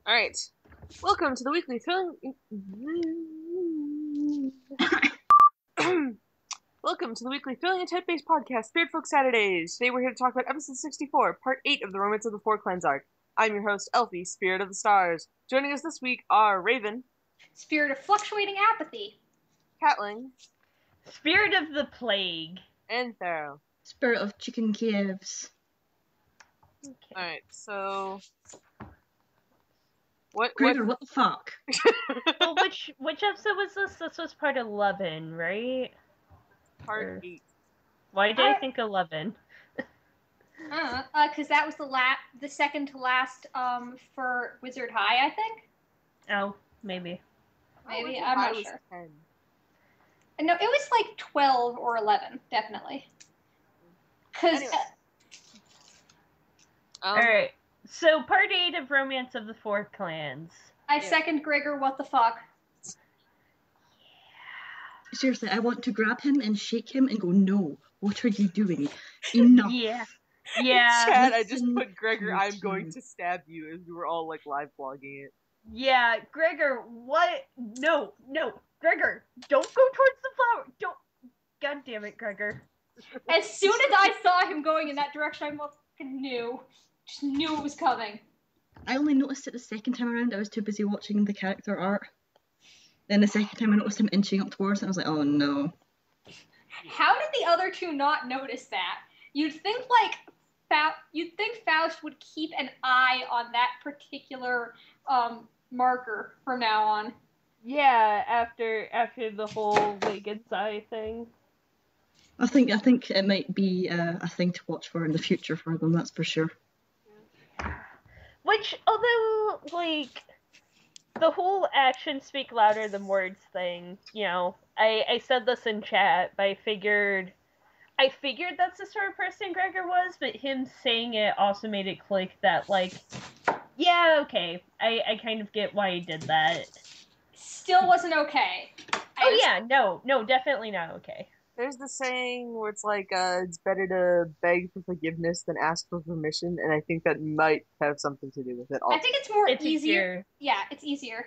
Alright. Welcome to the weekly thrilling... Welcome to the weekly thrilling and type-based podcast, Spiritfolk Saturdays. Today we're here to talk about episode 64, part 8 of the Romance of the Four Clans arc. I'm your host, Elfie, Spirit of the Stars. Joining us this week are Raven, Spirit of Fluctuating Apathy, Catling, Spirit of the Plague, and Thero. Spirit of Chicken Kievs. Okay. Alright, so... What Gregor, what the fuck? Well, which episode was this? This was part 11, right? Part 8. Why did I think 11? because that was the second to last for Wizard High, I think. Oh, maybe. Maybe, Wizard I'm High not was sure. 10. No, it was like 12 or 11, definitely. Because Anyway. Alright, so part 8 of Romance of the Four Clans. I second Gregor, what the fuck. Seriously, I want to grab him and shake him and go, no, what are you doing? Enough. Yeah. Chad, I just listen put Gregor, to I'm you. going to stab you, as we were all, like, live blogging it. Yeah, Gregor, what? No, Gregor, don't go towards the flower. Don't. God damn it, Gregor. As soon as I saw him going in that direction, I fucking knew. Just knew it was coming. I only noticed it the second time around. I was too busy watching the character art. Then the second time I noticed him inching up towards it, I was like, oh no. How did the other two not notice that? You'd think Faust would keep an eye on that particular marker from now on. Yeah, after the whole Wiggins eye thing. I think it might be a thing to watch for in the future for them, that's for sure. Which, although, like, the whole actions speak louder than words thing, you know, I said this in chat, but I figured that's the sort of person Gregor was, but him saying it also made it click that, like, yeah, okay, I kind of get why he did that. Still wasn't okay. No, definitely not okay. There's the saying where it's like, it's better to beg for forgiveness than ask for permission, and I think that might have something to do with it also. I think it's more It's easier. Yeah, it's easier.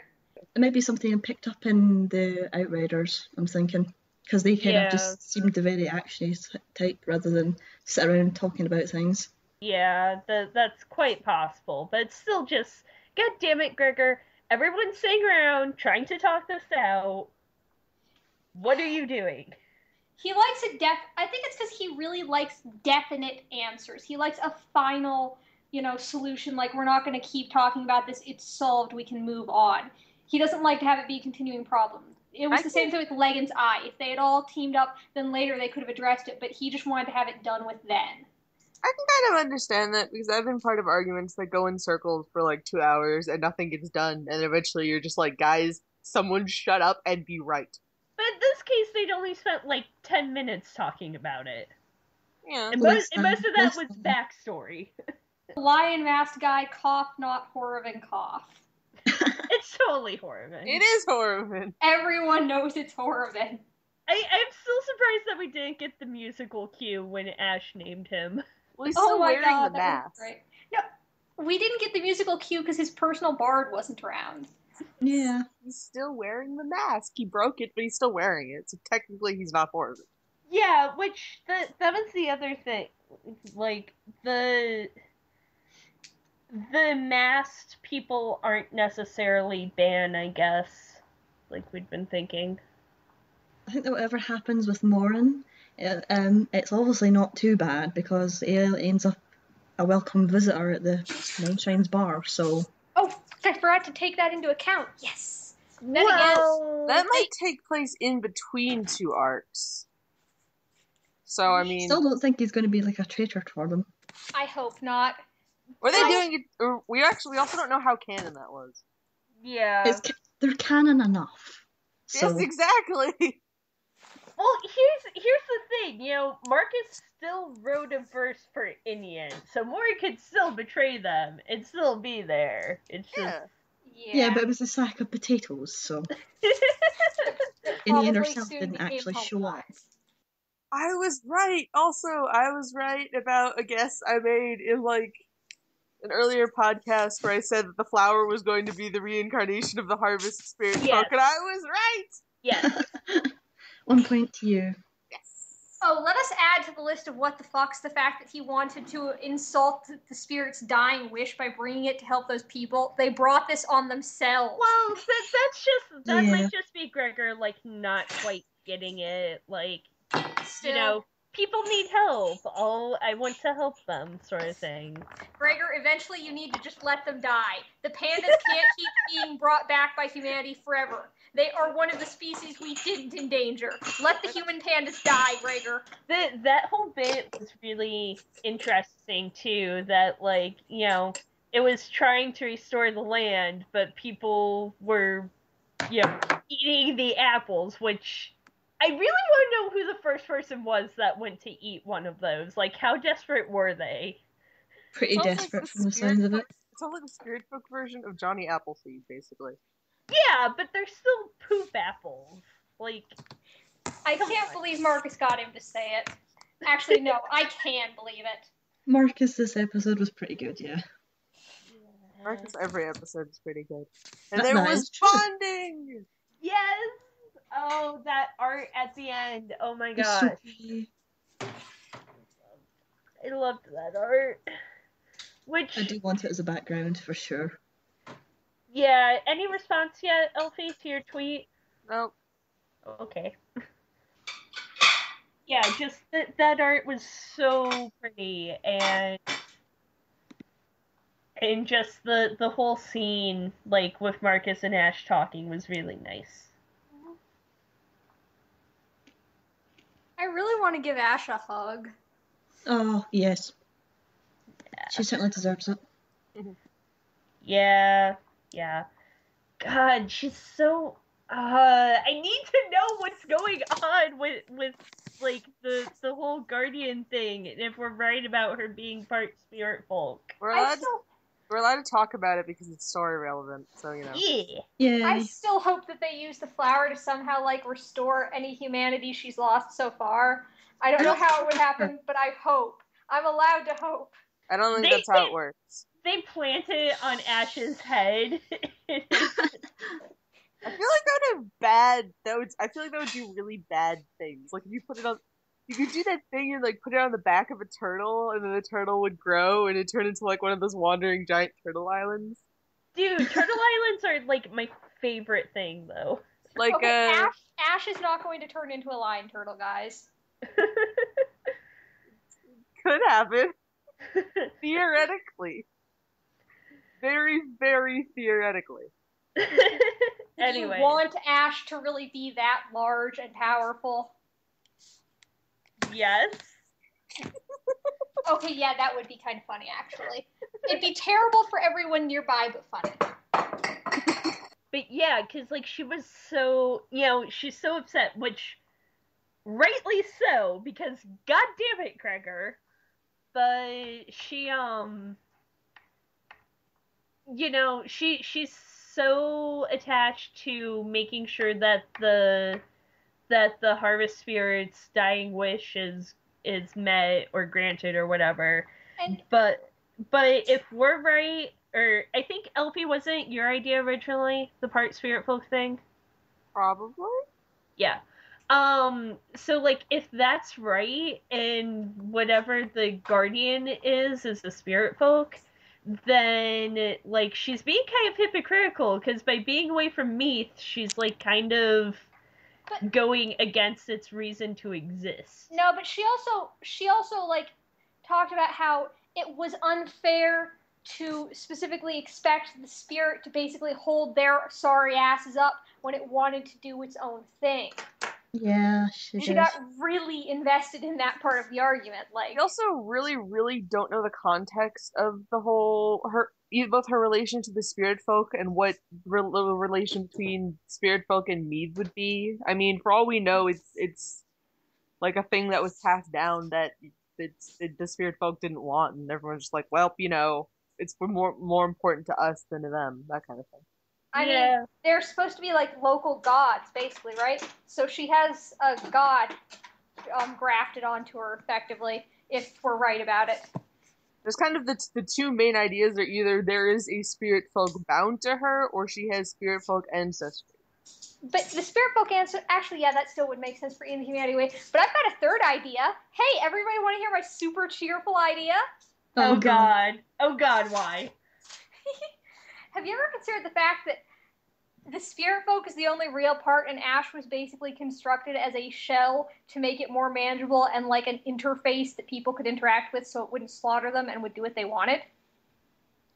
It might be something I picked up in the Outriders, I'm thinking. Because they kind of just seemed the very actiony type rather than sit around talking about things. Yeah, that's quite possible, but it's still just, god damn it, Gregor, everyone's sitting around trying to talk this out. What are you doing? He likes I think it's because he really likes definite answers. He likes a final, solution. Like, we're not going to keep talking about this. It's solved. We can move on. He doesn't like to have it be a continuing problem. It was the same thing with Legan's eye. If they had all teamed up, then later they could have addressed it, but he just wanted to have it done with then. I can kind of understand that, because I've been part of arguments that go in circles for like 2 hours and nothing gets done, and eventually you're just like, guys, someone shut up and be right. But in this case, they'd only spent like 10 minutes talking about it. Yeah. And most of that was backstory. Lion masked guy, cough, not Horrivan cough. It's totally Horrivan. It is Horrivan. Everyone knows it's Horrivan. I'm still surprised that we didn't get the musical cue when Ash named him. Well, he's still wearing the mask. Right. No, we didn't get the musical cue because his personal bard wasn't around. Yeah. He's still wearing the mask. He broke it, but he's still wearing it, so technically he's not Horrivan. Yeah, which, that was the other thing. Like, the masked people aren't necessarily banned, I guess, like we'd been thinking. I think that whatever happens with Morin, it's obviously not too bad because he ends up a welcome visitor at the Nine Shines bar, so... Oh, I forgot to take that into account. Yes! Then again, that might take place in between two arcs. So, I mean... Still don't think he's going to be like a traitor for them. I hope not. Were they doing it... Or we also don't know how canon that was. Yeah. They're canon enough. So. Yes, exactly! Well, here's the thing, Marcus still wrote a verse for Inian, so Mori could still betray them and still be there. It's just... Yeah, but it was a sack of potatoes, so... Inian herself didn't actually show up. I was right! Also, I was right about a guess I made in, like, an earlier podcast where I said that the flower was going to be the reincarnation of the harvest spirit folk, and I was right! Yes. 1 point to you. Yes. Oh, let us add to the list of what the fucks the fact that he wanted to insult the spirit's dying wish by bringing it to help those people. They brought this on themselves. Well, that Yeah. might just be Gregor, like, not quite getting it, like, Still, you know, people need help. I want to help them, sort of thing. Gregor, eventually you need to just let them die. The pandas can't keep being brought back by humanity forever. They are one of the species we didn't endanger. Let the human pandas die, Gregor. That whole bit was really interesting, too, that, like, you know, it was trying to restore the land, but people were, you know, eating the apples, which I really want to know who the first person was that went to eat one of those. Like, how desperate were they? Pretty Sounds like desperate from the sounds of it. It sounds like the spirit folk version of Johnny Appleseed, basically. Yeah, but they're still poop apples. Like, I can't believe Marcus got him to say it. Actually, no, I can believe it. Marcus, this episode was pretty good, yeah. Marcus, every episode is pretty good. And That- there that was is true. bonding! yes! Oh, that art at the end. Oh my It's so gosh. pretty. I loved that art. Which, I do want it as a background for sure. yeah, any response yet, Elfie, to your tweet? Nope. Okay. Yeah, just that art was so pretty, and just the whole scene, like, with Marcus and Ash talking was really nice. I really want to give Ash a hug. Oh, yes. Yeah. She certainly deserves it. Yeah. God, she's so. I need to know what's going on with like the whole guardian thing, and if we're right about her being part spirit folk. We're allowed to talk about it because it's story relevant, so, you know. Yeah. Yay. I still hope that they use the flower to somehow, like, restore any humanity she's lost so far. I don't know how it would happen, but I hope. I'm allowed to hope. I don't think that's how it works. They planted it on Ash's head. I feel like that would have bad. I feel like that would do really bad things. Like if you put it on, you could do that thing and like put it on the back of a turtle, and then the turtle would grow and it turned into like one of those wandering giant turtle islands. Dude, turtle islands are like my favorite thing, though. Like Okay, Ash is not going to turn into a lion turtle, guys. could happen theoretically, very very theoretically. Anyway, Do you want Ash to really be that large and powerful? yes. Okay, yeah, that would be kind of funny, actually. It'd be terrible for everyone nearby, but funny. But yeah, because, like, she was so, you know, she's so upset, which, rightly so, because, god damn it, Gregor. But she, you know, she's so attached to making sure that the harvest spirit's dying wish is met or granted or whatever. And But if we're right, or I think LP wasn't your idea originally, the part spirit folk thing? Probably. Yeah. So like if that's right and whatever the guardian is the spirit folk, then like she's being kind of hypocritical because by being away from Meath, she's like kind of going against its reason to exist. no, but she also like talked about how it was unfair to specifically expect the spirit to basically hold their sorry asses up when it wanted to do its own thing. Yeah, she She does. got really invested in that part of the argument. Like, We also really, really don't know the context of the whole both her relation to the spirit folk and what the relation between spirit folk and Mead would be. I mean, for all we know, it's like a thing that was passed down that the spirit folk didn't want, and everyone's just like, well, you know, it's more important to us than to them, that kind of thing. I mean, they're supposed to be like local gods, basically, right? So she has a god grafted onto her, effectively, if we're right about it. There's kind of the two main ideas are either there is a spirit folk bound to her, or she has spirit folk ancestry. But the spirit folk answer, actually, yeah, that still would make sense for Ian anyway. But I've got a third idea. Hey, everybody want to hear my super cheerful idea? Oh god. Oh god, why? Have you ever considered the fact that the spirit folk is the only real part, and Ash was basically constructed as a shell to make it more manageable and like an interface that people could interact with so it wouldn't slaughter them and would do what they wanted?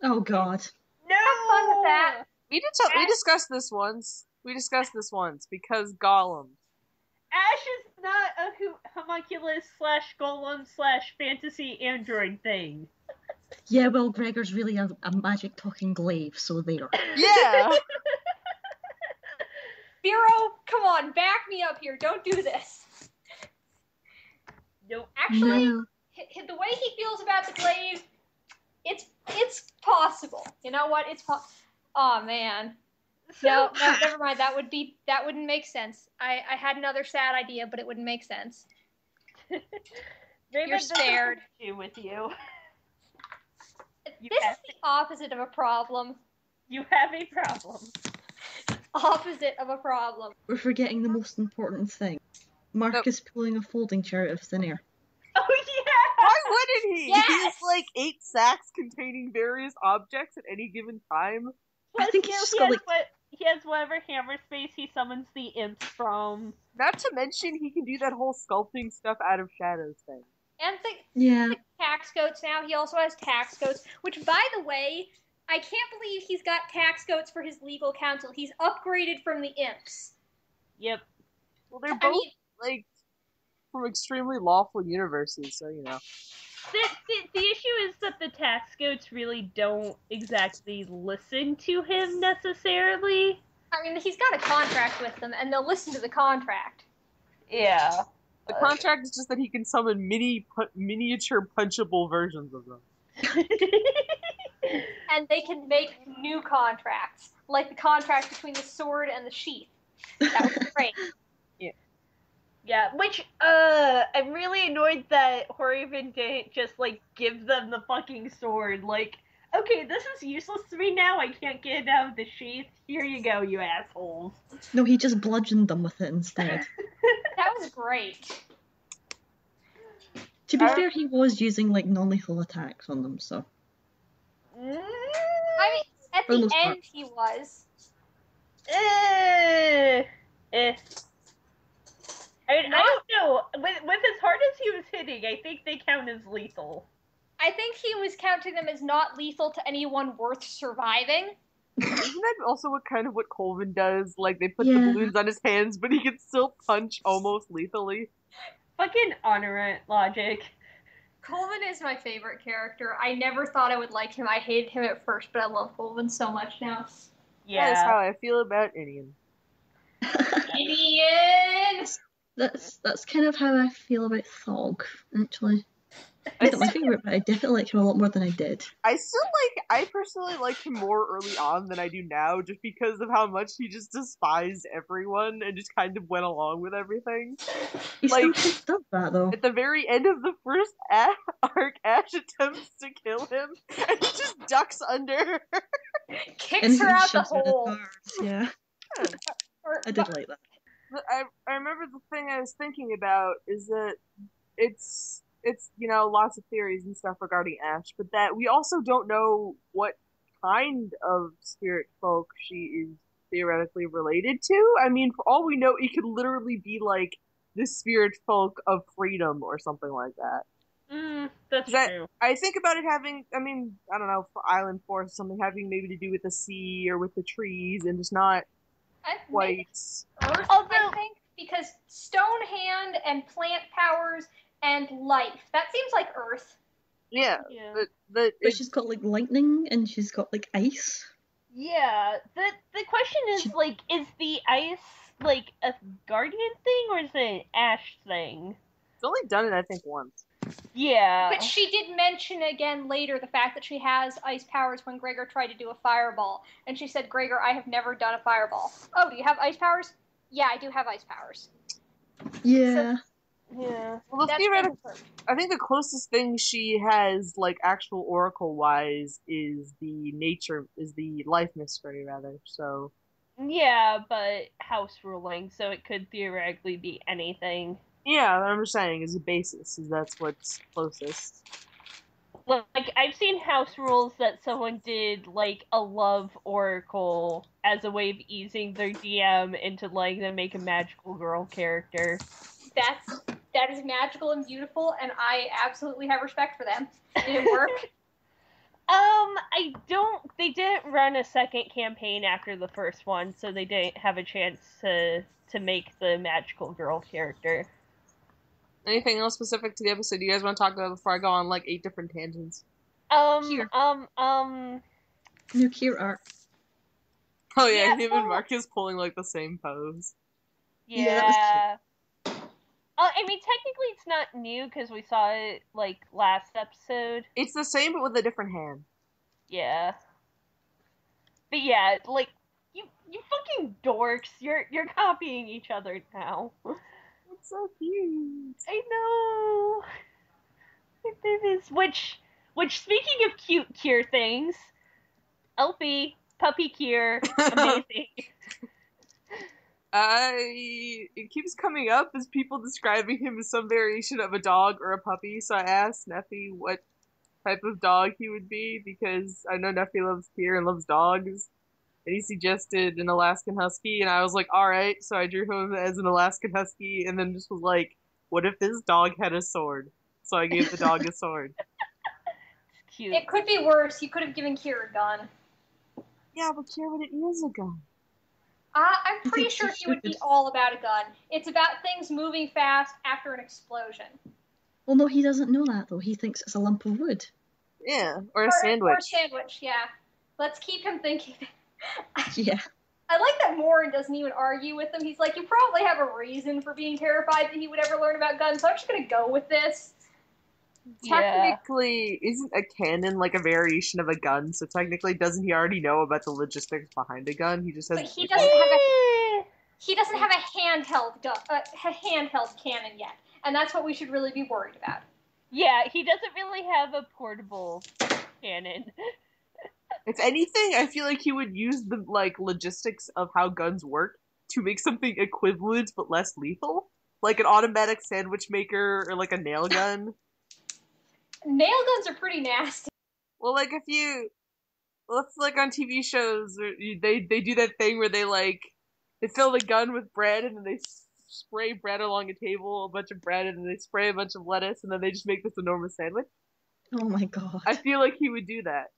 Oh god. No! Have fun with that. We discussed this once. We discussed this once because golems. Ash is not a homunculus / golem / fantasy android thing. Yeah, well, Gregor's really a magic talking glaive, so there. Yeah! Biro, come on, back me up here. Don't do this. Nope. Actually, No. the way he feels about the glaive, it's possible. You know what? It's possible. Oh man. No, never mind. That wouldn't make sense. I had another sad idea, but it wouldn't make sense. Raven You're spared. With you. This is the opposite of a problem. You have a problem. Opposite of a problem. We're forgetting the most important thing. Marcus pulling a folding chair out of thin air. Oh yeah! Why wouldn't he? Yes! He has like 8 sacks containing various objects at any given time. Plus, I think he he's has, just got, he has whatever hammer space he summons the imps from. Not to mention he can do that whole sculpting stuff out of shadows thing. And Yeah. the tax goats now. He also has tax goats, which, by the way, I can't believe he's got tax goats for his legal counsel. He's upgraded from the imps. Yep. Well, they're both like from extremely lawful universes, so you know. The issue is that the tax goats really don't exactly listen to him necessarily. I mean, he's got a contract with them, and they'll listen to the contract. Yeah. The contract is just that he can summon miniature punchable versions of them. And they can make new contracts, like the contract between the sword and the sheath. That was great. Yeah, which, I'm really annoyed that Horrivan didn't just, like, give them the fucking sword. Like, okay, this is useless to me now, I can't get it out of the sheath. Here you go, you assholes. No, he just bludgeoned them with it instead. That was great. To be fair, he was using, like, non-lethal attacks on them, so... I mean, at For the the most part. end he was. I don't know. With as hard as he was hitting, I think they count as lethal. I think he was counting them as not lethal to anyone worth surviving. Isn't that also what Colvin does? Like, they put Yeah. the balloons on his hands, but he can still punch almost lethally. Fucking honorant logic. Colvin is my favorite character. I never thought I would like him. I hated him at first, but I love Colvin so much now. That is Yeah. how I feel about Inian. Inian! That's kind of how I feel about Thog, actually. He's not my favourite, but I definitely like him a lot more than I did. I personally like him more early on than I do now, just because of how much he just despised everyone and just kind of went along with everything. He still Like, kind of does that, though. at the very end of the first arc, Ash attempts to kill him, and he just ducks under her. Kicks her he out the shoves her in the hole. bars, yeah. I did like that. I remember the thing I was thinking about is that it's lots of theories and stuff regarding Ash, but that we also don't know what kind of spirit folk she is theoretically related to. I mean, for all we know, it could literally be like the spirit folk of freedom or something like that. That's true. I think about it having, I mean, I don't know, for Island Force, something having maybe to do with the sea or with the trees and just not quite. Earth, I think, because stone hand and plant powers and life. That seems like Earth. Yeah. But she's got, like, lightning, and she's got, like, ice. Yeah. The question is, like, is the ice, like, a guardian thing, or is it an Ash thing? It's only done it, I think, once. Yeah. But she did mention again later the fact that she has ice powers when Gregor tried to do a fireball. And she said, Gregor, I have never done a fireball. Oh, do you have ice powers? Yeah, I do have ice powers. Yeah. Yeah. Well, That's theoretic, confirmed. I think the closest thing she has, like actual oracle wise, is the life mystery rather. So Yeah, but house ruling, so it could theoretically be anything. yeah, what I'm saying is the basis, is that's what's closest. Like, I've seen house rules that someone did, like, a love oracle as a way of easing their DM into letting them make a magical girl character. That is magical and beautiful, and I absolutely have respect for them. Did it work? They didn't run a second campaign after the first one, so they didn't have a chance to make the magical girl character. Anything else specific to the episode you guys want to talk about before I go on like 8 different tangents? Here. New Kier art. Oh yeah, Yeah, him and Marcus pulling like the same pose. Yeah, that was cute. I mean, technically it's not new because we saw it, like, last episode. It's the same but with a different hand. Yeah. But yeah, like, you fucking dorks, you're copying each other now. It's so cute. I know. It is. Which, speaking of cute Kier things, Elfie, puppy Kier, amazing. It keeps coming up as people describing him as some variation of a dog or a puppy, so I asked Neffy what type of dog he would be, because I know Neffy loves Kier and loves dogs, and he suggested an Alaskan Husky, and I was like, alright, so I drew him as an Alaskan Husky, and then just was like, what if this dog had a sword? So I gave the dog a sword. It's cute. It could be worse. You could have given Kier a gun. Yeah, but Kier wouldn't use a gun. I'm pretty sure he would be all about a gun. It's about things moving fast after an explosion. Well, no, he doesn't know that, though. He thinks it's a lump of wood. Yeah, or a sandwich. Or a sandwich, yeah. Let's keep him thinking. Yeah. I like that Morin doesn't even argue with him. He's like, you probably have a reason for being terrified that he would ever learn about guns, so I'm just gonna go with this. Technically, isn't a cannon like a variation of a gun? So technically, doesn't he already know about the logistics behind a gun? He just has. But he doesn't have a handheld cannon yet, and that's what we should really be worried about. Yeah, he doesn't really have a portable cannon. If anything, I feel like he would use the like logistics of how guns work to make something equivalent but less lethal, like an automatic sandwich maker or like a nail gun. Nail guns are pretty nasty. Well, like let's like on TV shows, they do that thing where they fill the gun with bread and then they spray bread along a table, a bunch of bread, and then they spray a bunch of lettuce, and then they just make this enormous sandwich. Oh my god. I feel like he would do that.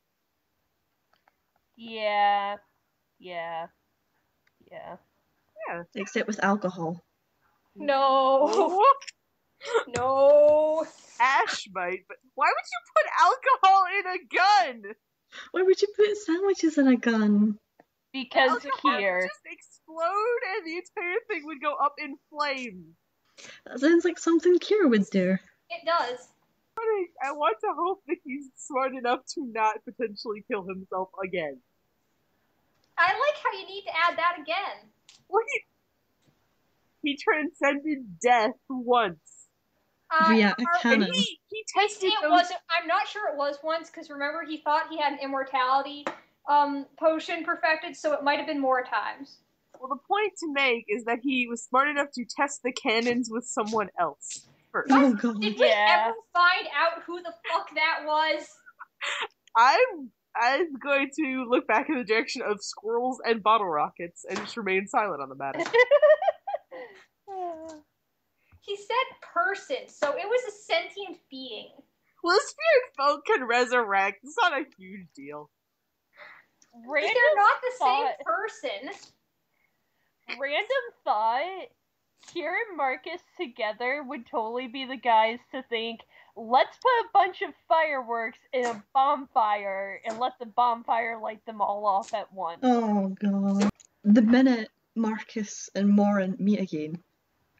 Yeah. Except with alcohol. No. No. Ash might, but why would you put alcohol in a gun? Why would you put sandwiches in a gun? Because alcohol here. would just explode and the entire thing would go up in flames. That sounds like something Kira would do. It does. I want to hope that he's smart enough to not potentially kill himself again. I like how you need to add that again. What? He transcended death once. Via a cannon. And he tested it wasn't. I'm not sure it was once, because remember he thought he had an immortality potion perfected, so it might have been more times. Well, the point to make is that he was smart enough to test the cannons with someone else first. Oh god. Did we ever find out who the fuck that was? I'm going to look back in the direction of squirrels and bottle rockets and just remain silent on the matter. He said person, so it was a sentient being. Well, Spiritfolk can resurrect. It's not a huge deal. They're not the same person. Random thought, Kier and Marcus together would totally be the guys to think, let's put a bunch of fireworks in a bonfire and let the bonfire light them all off at once. Oh god. The minute Marcus and Morin meet again,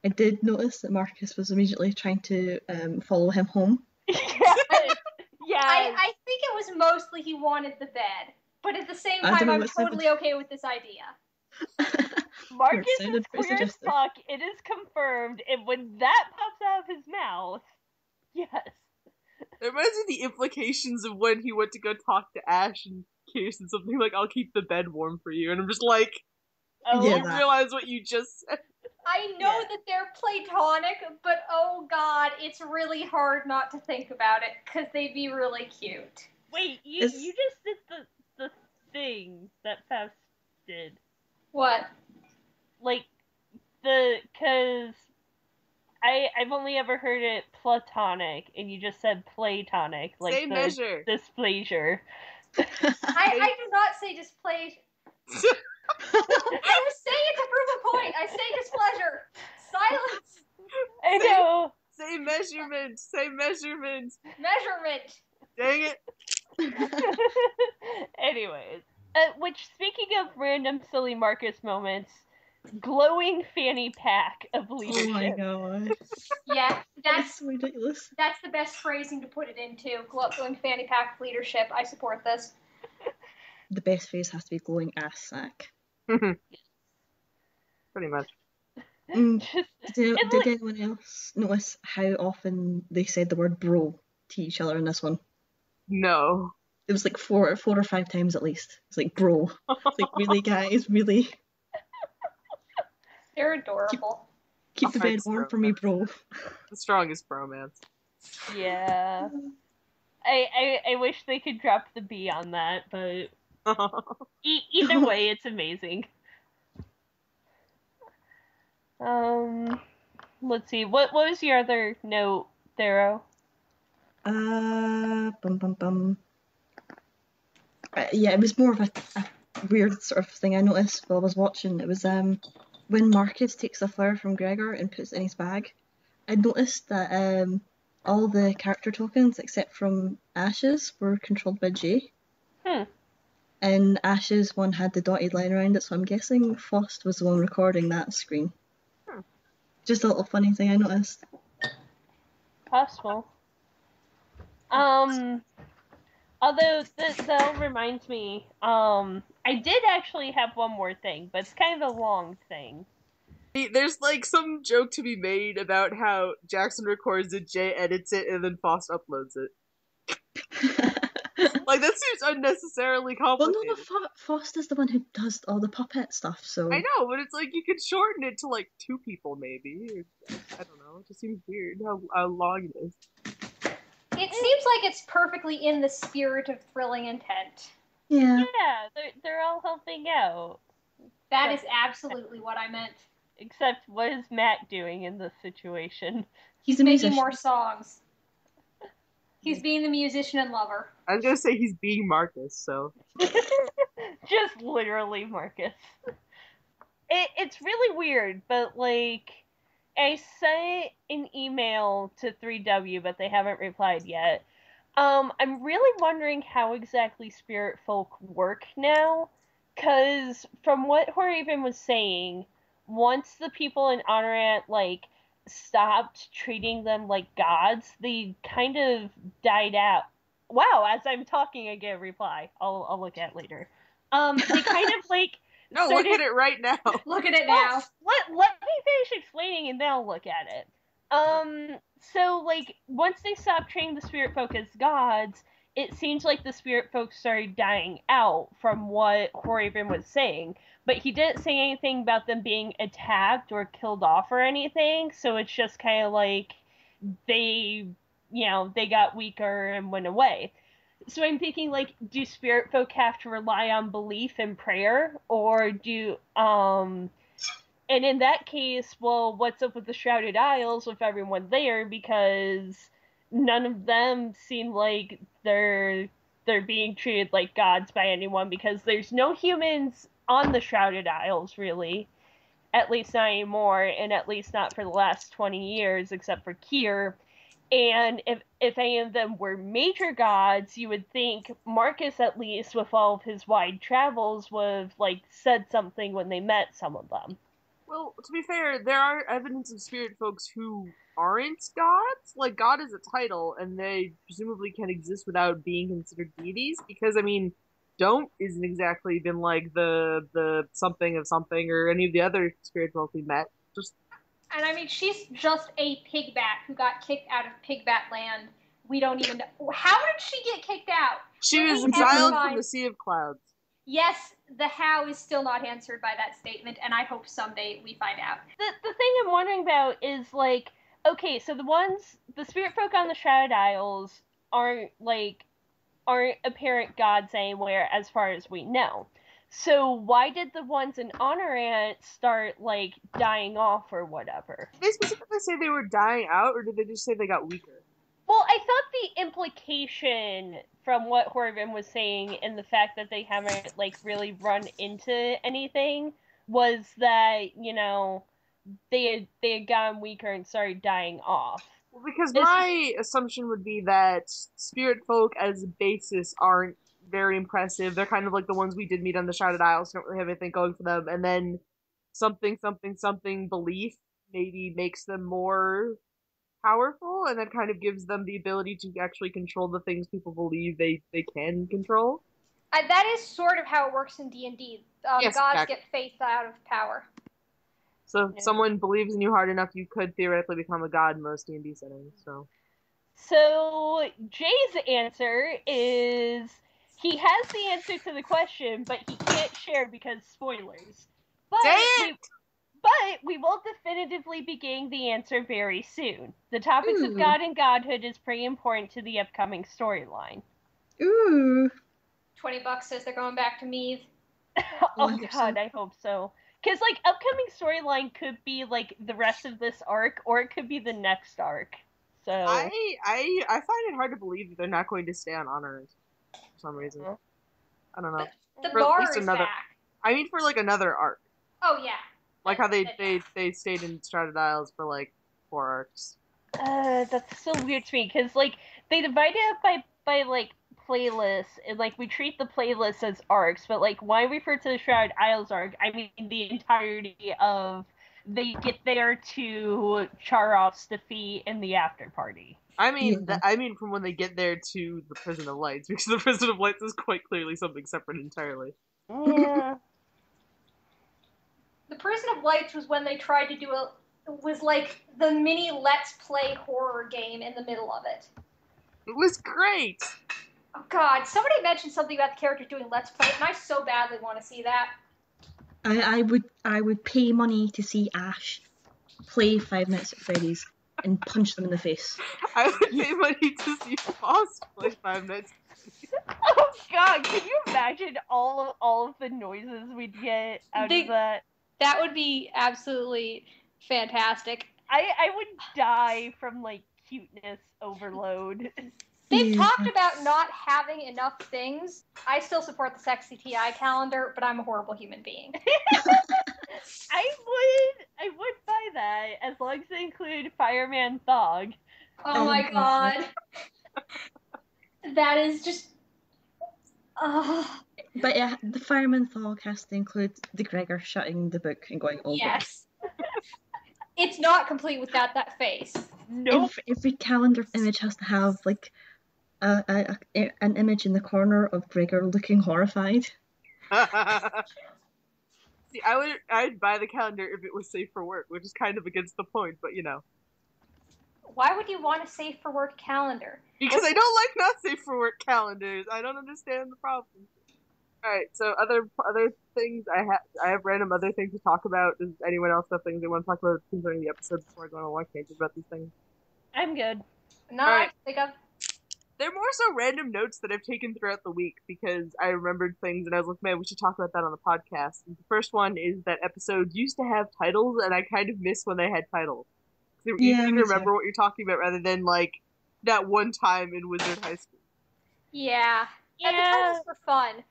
I did notice that Marcus was immediately trying to follow him home. Yeah. I think it was mostly he wanted the bed, but at the same time, I'm totally okay with this idea. Marcus is sounded pretty queer as suggestive. fuck. It is confirmed, and when that pops out of his mouth, yes. It reminds me of the implications of when he went to go talk to Ash and Kirsten something like, "I'll keep the bed warm for you," and I'm just like, Oh, "Did Yeah, you that. realize what you just said?" I know Yeah. that they're platonic, but oh god, it's really hard not to think about it, because they'd be really cute. wait, you It's- you just did the thing that Faust did. What? Like, cause I've only ever heard it platonic, and you just said platonic, like Same measure. displeasure. I do not say displeasure. I was saying it to prove a point. I say displeasure. Silence. I know. Same measurement. Same measurement. Measurement. Dang it. Anyways, which, speaking of random silly Marcus moments, glowing fanny pack of leadership. Oh my god. Yeah, That's so ridiculous. that's the best phrasing to put it into. Glowing fanny pack of leadership. I support this. The best phrase has to be glowing ass sack. Pretty much. Did anyone else notice how often they said the word bro to each other in this one? No. It was like four or five times at least. It's like bro. It's like, really, guys, really? They're adorable. Keep the bed Thanks, warm for me, bro. The strongest bromance. Yeah. I wish they could drop the B on that, but either way, it's amazing. Let's see. What was your other note, Thero? Yeah, it was more of a weird sort of thing I noticed while I was watching. It was when Marcus takes the flower from Gregor and puts it in his bag. I noticed that all the character tokens except from Ash's were controlled by Jay. And Ash's one had the dotted line around it, so I'm guessing Faust was the one recording that screen. Just a little funny thing I noticed. Possible. Although that reminds me, I did actually have one more thing, but it's kind of a long thing. There's like some joke to be made about how Jackson records it, Jay edits it, and then Faust uploads it. Like, that seems unnecessarily Well, complicated. no, Faust is the one who does all the puppet stuff, so... I know, but it's like you could shorten it to like 2 people maybe. I don't know. It just seems weird how long it is. It seems like it's perfectly in the spirit of thrilling intent. Yeah. Yeah, they're all helping out. That is absolutely what I meant. Except, what is Matt doing in this situation? He's making more songs. He's being the musician and lover. I was gonna say he's being Marcus, so. Just literally Marcus. It's really weird, but like, I sent an email to 3W, but they haven't replied yet. I'm really wondering how exactly Spiritfolk work now, because from what Horaven was saying, once the people in Honorant, like, stopped treating them like gods, they kind of died out. Wow, as I'm talking, I get a reply. I'll look at it later. They kind of, like... No, look at it right now. Look at it now. Let me finish explaining and then I'll look at it. So, like, once they stopped treating the Spiritfolk as gods, it seems like the Spiritfolk started dying out from what Horaven was saying. But he didn't say anything about them being attacked or killed off or anything, so it's just kind of like they got weaker and went away. So I'm thinking, like, do Spiritfolk have to rely on belief and prayer, or do, and in that case, well, what's up with the Shrouded Isles with everyone there, because none of them seem like they're being treated like gods by anyone, because there's no humans on the Shrouded Isles, really, at least not anymore, and at least not for the last 20 years, except for Kier. And if any of them were major gods, you would think Marcus, at least with all of his wide travels, would have, like, said something when they met some of them. Well, to be fair, there are evidence of spirit folks who aren't gods. Like, God is a title, and they presumably can exist without being considered deities, because, I mean, don't isn't exactly been like the something of something or any of the other Spiritfolk we met. Just And I mean, she's just a pigbat who got kicked out of Pigbat Land. We don't even know. How did she get kicked out? she Will was we ever exiled from find- the Sea of Clouds. Yes, the how is still not answered by that statement, and I hope someday we find out. The thing I'm wondering about is, like, okay, so the spirit folk on the Shrouded Isles aren't apparent gods anywhere as far as we know. So why did the ones in Honorant start, like, dying off or whatever? Did they specifically say they were dying out, or did they just say they got weaker? Well, I thought the implication from what Horvin was saying and the fact that they haven't, like, really run into anything was that, you know, they had gotten weaker and started dying off. Well, because my assumption would be that spirit folk as a basis aren't very impressive. They're kind of like the ones we did meet on the Shrouded Isles, don't really have anything going for them. And then something belief maybe makes them more powerful, and that kind of gives them the ability to actually control the things people believe they can control. That is sort of how it works in D&D. Yes, Gods exactly. get faith out of power. So if someone believes in you hard enough, you could theoretically become a god in most D&D settings. So Jay's answer is he has the answer to the question, but he can't share because spoilers. But we will definitively be getting the answer very soon. The topics of God and Godhood is pretty important to the upcoming storyline. Ooh. $20 says they're going back to Meath. Oh god, I hope so. Because, like, upcoming storyline could be, like, the rest of this arc, or it could be the next arc. So I find it hard to believe that they're not going to stay on Honors for some reason. I don't know. The For at bar least is another- back. I mean, for like another arc. Oh, yeah. Like how they stayed in Shrouded Isles for like 4 arcs. that's so weird to me, because, like, they divide it up by like, playlists, and, like, we treat the playlists as arcs, but, like, why refer to the Shrouded Isles arc? I mean, the entirety of they get there to Charoff's defeat in the after party. I mean, from when they get there to the Prison of Lights, because the Prison of Lights is quite clearly something separate entirely. Yeah. The Prison of Lights was when they tried to do was like the mini Let's Play horror game in the middle of it. It was great! Oh god, somebody mentioned something about the characters doing Let's Play, and I so badly want to see that. I would pay money to see Ash play 5 Nights at Freddy's and punch them in the face. I would pay money to see Foss play 5 Nights. Oh god, can you imagine all of the noises we'd get out of that? That would be absolutely fantastic. I would die from, like, cuteness overload. They've talked about not having enough things. I still support the sexy TI calendar, but I'm a horrible human being. I would buy that, as long as they include Fireman Thog. Oh my god. That is just... But yeah, the Fireman Thog has to include the Gregor shutting the book and going, oh yes. It's not complete without that face. Nope. Every calendar image has to have, like, an image in the corner of Gregor looking horrified. See, I'd buy the calendar if it was safe for work, which is kind of against the point, but you know. Why would you want a safe for work calendar? Because I don't like not safe for work calendars. I don't understand the problem. Alright, so other things I have random other things to talk about. Does anyone else have things they want to talk about concerning the episode before I go on a long tangent about these things? I'm good. No, All right. I think of... They're more so random notes that I've taken throughout the week because I remembered things and I was like, man, we should talk about that on the podcast. And the first one is that episodes used to have titles, and I kind of miss when they had titles. They were easy to remember what you're talking about rather than, like, that one time in Wizard High School. Yeah. And the titles were fun.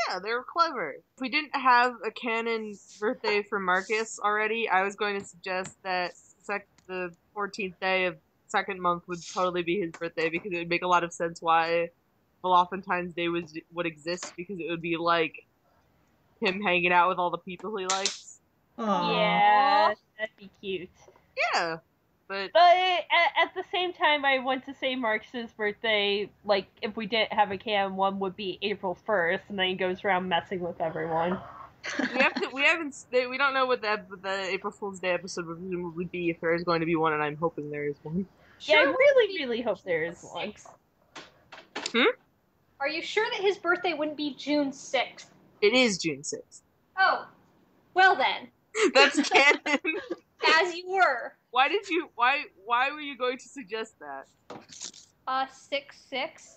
Yeah, they were clever. If we didn't have a canon birthday for Marcus already, I was going to suggest that the 14th day of second month would totally be his birthday, because it would make a lot of sense why Valentine's Day would exist, because it would be like him hanging out with all the people he likes. Aww. Yeah, that'd be cute. Yeah. But at the same time, I want to say Marcus's birthday, like, if we didn't have a canon one, would be April 1st, and then he goes around messing with everyone. we don't know what the April Fool's Day episode would presumably be, if there is going to be one, and I'm hoping there is one. Yeah, I really hope there is one. Are you sure that his birthday wouldn't be June 6th? It is June 6th. Oh, well then. That's canon. As you were. Why were you going to suggest that? 6-6.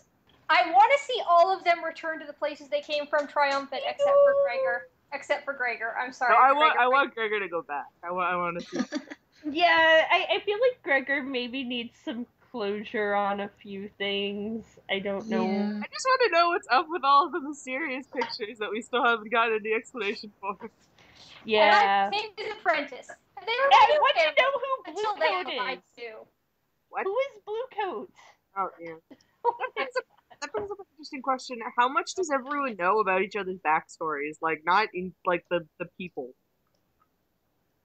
I want to see all of them return to the places they came from triumphant, except for Gregor. I'm sorry. No, I want Gregor to go back. I want to see. Yeah, I feel like Gregor maybe needs some closure on a few things. I don't know. Yeah. I just want to know what's up with all of the mysterious pictures that we still haven't gotten any explanation for. Yeah. And I named his apprentice. And I want to know who Blue Coat is. What? Who is Blue Coat? Oh, yeah. That brings up an interesting question. How much does everyone know about each other's backstories? Like, not in, like, the people.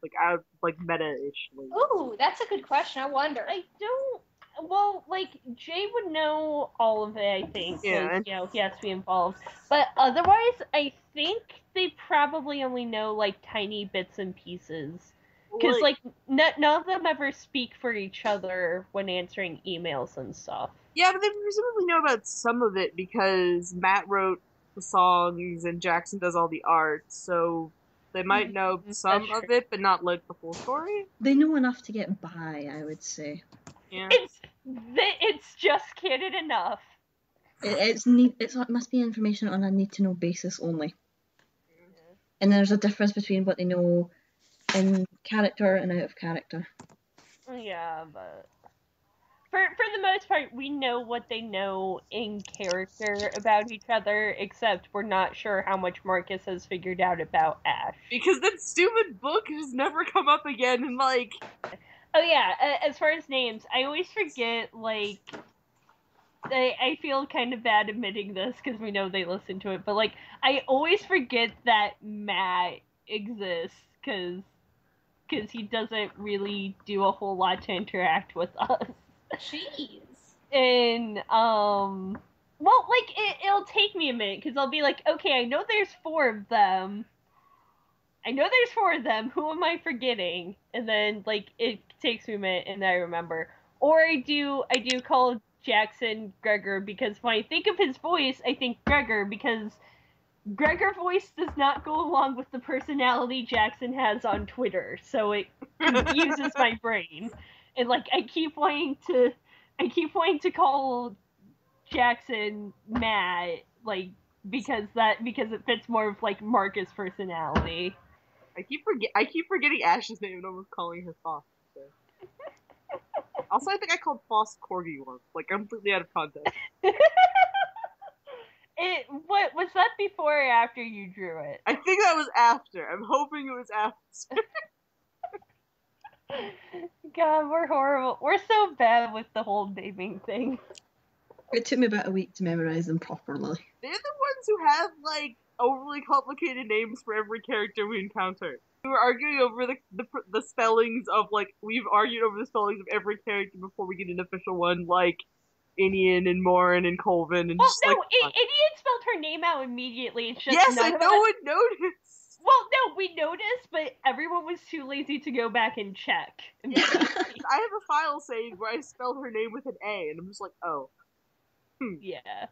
Like, out, like, meta-ish. Like. Ooh, that's a good question. I wonder. I don't... Well, like, Jay would know all of it, I think, because, you know, he has to be involved. But otherwise, I think they probably only know, like, tiny bits and pieces. Because, like, none of them ever speak for each other when answering emails and stuff. Yeah, but they presumably know about some of it because Matt wrote the songs and Jackson does all the art, so they might know some of it, but not, like, the full story. They know enough to get by, I would say. Yeah. It's just canon enough. It must be information on a need-to-know basis only. Yeah. And there's a difference between what they know in character and out of character. Yeah, but for the most part, we know what they know in character about each other, except we're not sure how much Marcus has figured out about Ash. Because that stupid book has never come up again in, like... Oh yeah, as far as names, I always forget, like... I feel kind of bad admitting this, because we know they listen to it, but, like, I always forget that Matt exists, because he doesn't really do a whole lot to interact with us. Jeez. And, well, like, it'll take me a minute, because I'll be like, okay, I know there's 4 of them. Who am I forgetting? And then, like, it takes me a minute, and I remember. Or I do call Jackson Gregor, because when I think of his voice, I think Gregor, because Gregor voice does not go along with the personality Jackson has on Twitter, so it confuses my brain. And, like, I keep wanting to call Jackson Matt, like, because it fits more of, like, Marcus' personality. I keep forgetting Ash's name and almost calling her Foss. So. Also, I think I called Foss Corgi once, like, completely out of context. What was that before or after you drew it? I think that was after. I'm hoping it was after. God, we're horrible. We're so bad with the whole naming thing. It took me about a week to memorize them properly. They're the ones who have, like, overly complicated names for every character we encounter. We were arguing over the spellings of, like, we've argued over the spellings of every character before we get an official one, like Inian and Morin and Colvin and well, just, no, like... Inian spelled her name out immediately. It's just yes, and no one noticed! Well, no, we noticed, but everyone was too lazy to go back and check. Yeah, I have a file saved where I spelled her name with an A, and I'm just like, oh. Yeah.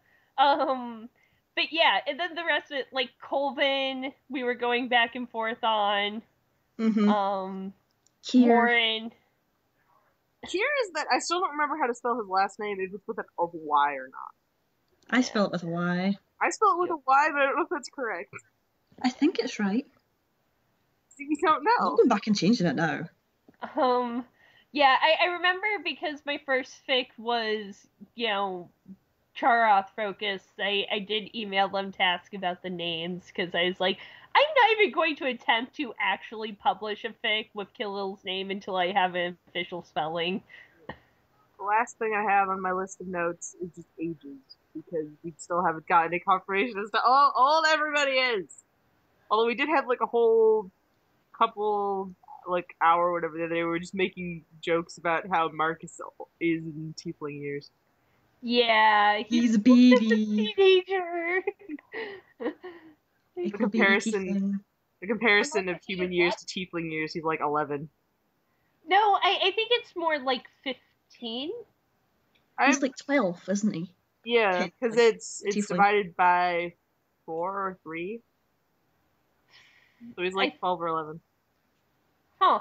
But yeah, and then the rest of it, like, Colvin, we were going back and forth on. Mm-hmm. Morin. Kier is that, I still don't remember how to spell his last name, if it's with a Y or not. I spell it with a Y. I spell it with a Y, but I don't know if that's correct. I think it's right. See, we don't know. I'm going back and changing it now. Yeah, I remember because my first fic was, you know, Charoth focused. I did email them to ask about the names, because I was like, I'm not even going to attempt to actually publish a fic with Killil's name until I have an official spelling. The last thing I have on my list of notes is just ages, because we still haven't gotten any confirmation as to how old everybody is. Although we did have, like, a whole couple, like hour or whatever the other day, we were just making jokes about how Marcus is in tiefling years. Yeah, He's a just a baby. teenager. The Little baby comparison, tiefling. the comparison of Marcus, he human is years what? to tiefling years, he's like 11. No, I think it's more like 15. He's like 12, isn't he? Yeah, because Technically. it's Tiefling. divided by 4 or 3, so he's like 12 or 11. Huh.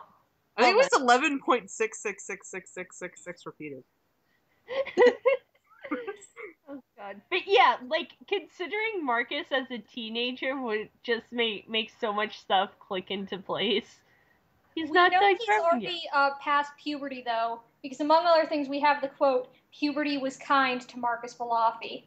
I think Well, it was 11.66666666 repeated. oh god. But yeah, like considering Marcus as a teenager would just make so much stuff click into place. He's We not know that he's grown yet. already past puberty, though, because among other things, we have the quote, "Puberty was kind to Marcus Falafi."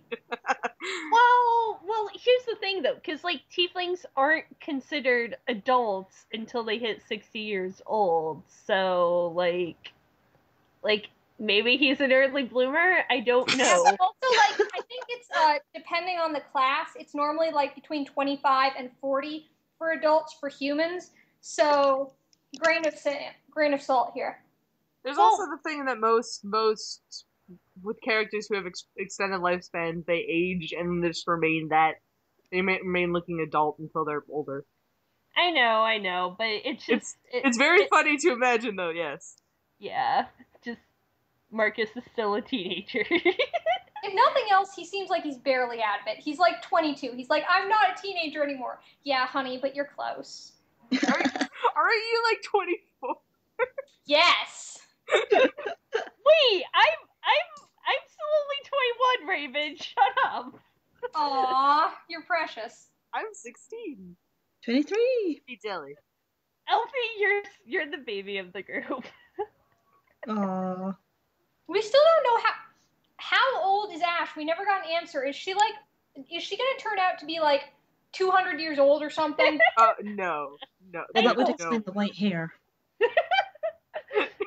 Well, here's the thing though, because like tieflings aren't considered adults until they hit 60 years old. So like maybe he's an early bloomer. I don't Yeah, know. but also, like, I think it's depending on the class, it's normally like between 25 and 40 for adults for humans. So, grain of salt here. There's Well- also the thing that most with characters who have extended lifespans, they age and just remain they remain looking adult until they're older. I know, but it's just It's very funny to imagine, though. Yes. yeah, just Marcus is still a teenager. If nothing else, he seems like he's barely out of it. He's like 22. He's like, I'm not a teenager anymore. Yeah, honey, but you're close. Aren't you like 24? Yes. Wait, I'm still only 21, Raven. Shut up. Aw, you're precious. I'm 16. 23. Be jelly. Elfie, you're the baby of the group. Aww. We still don't know how old is Ash. We never got an answer. Is she gonna turn out to be like 200 years old or something? No. Well, that would No. explain the white hair.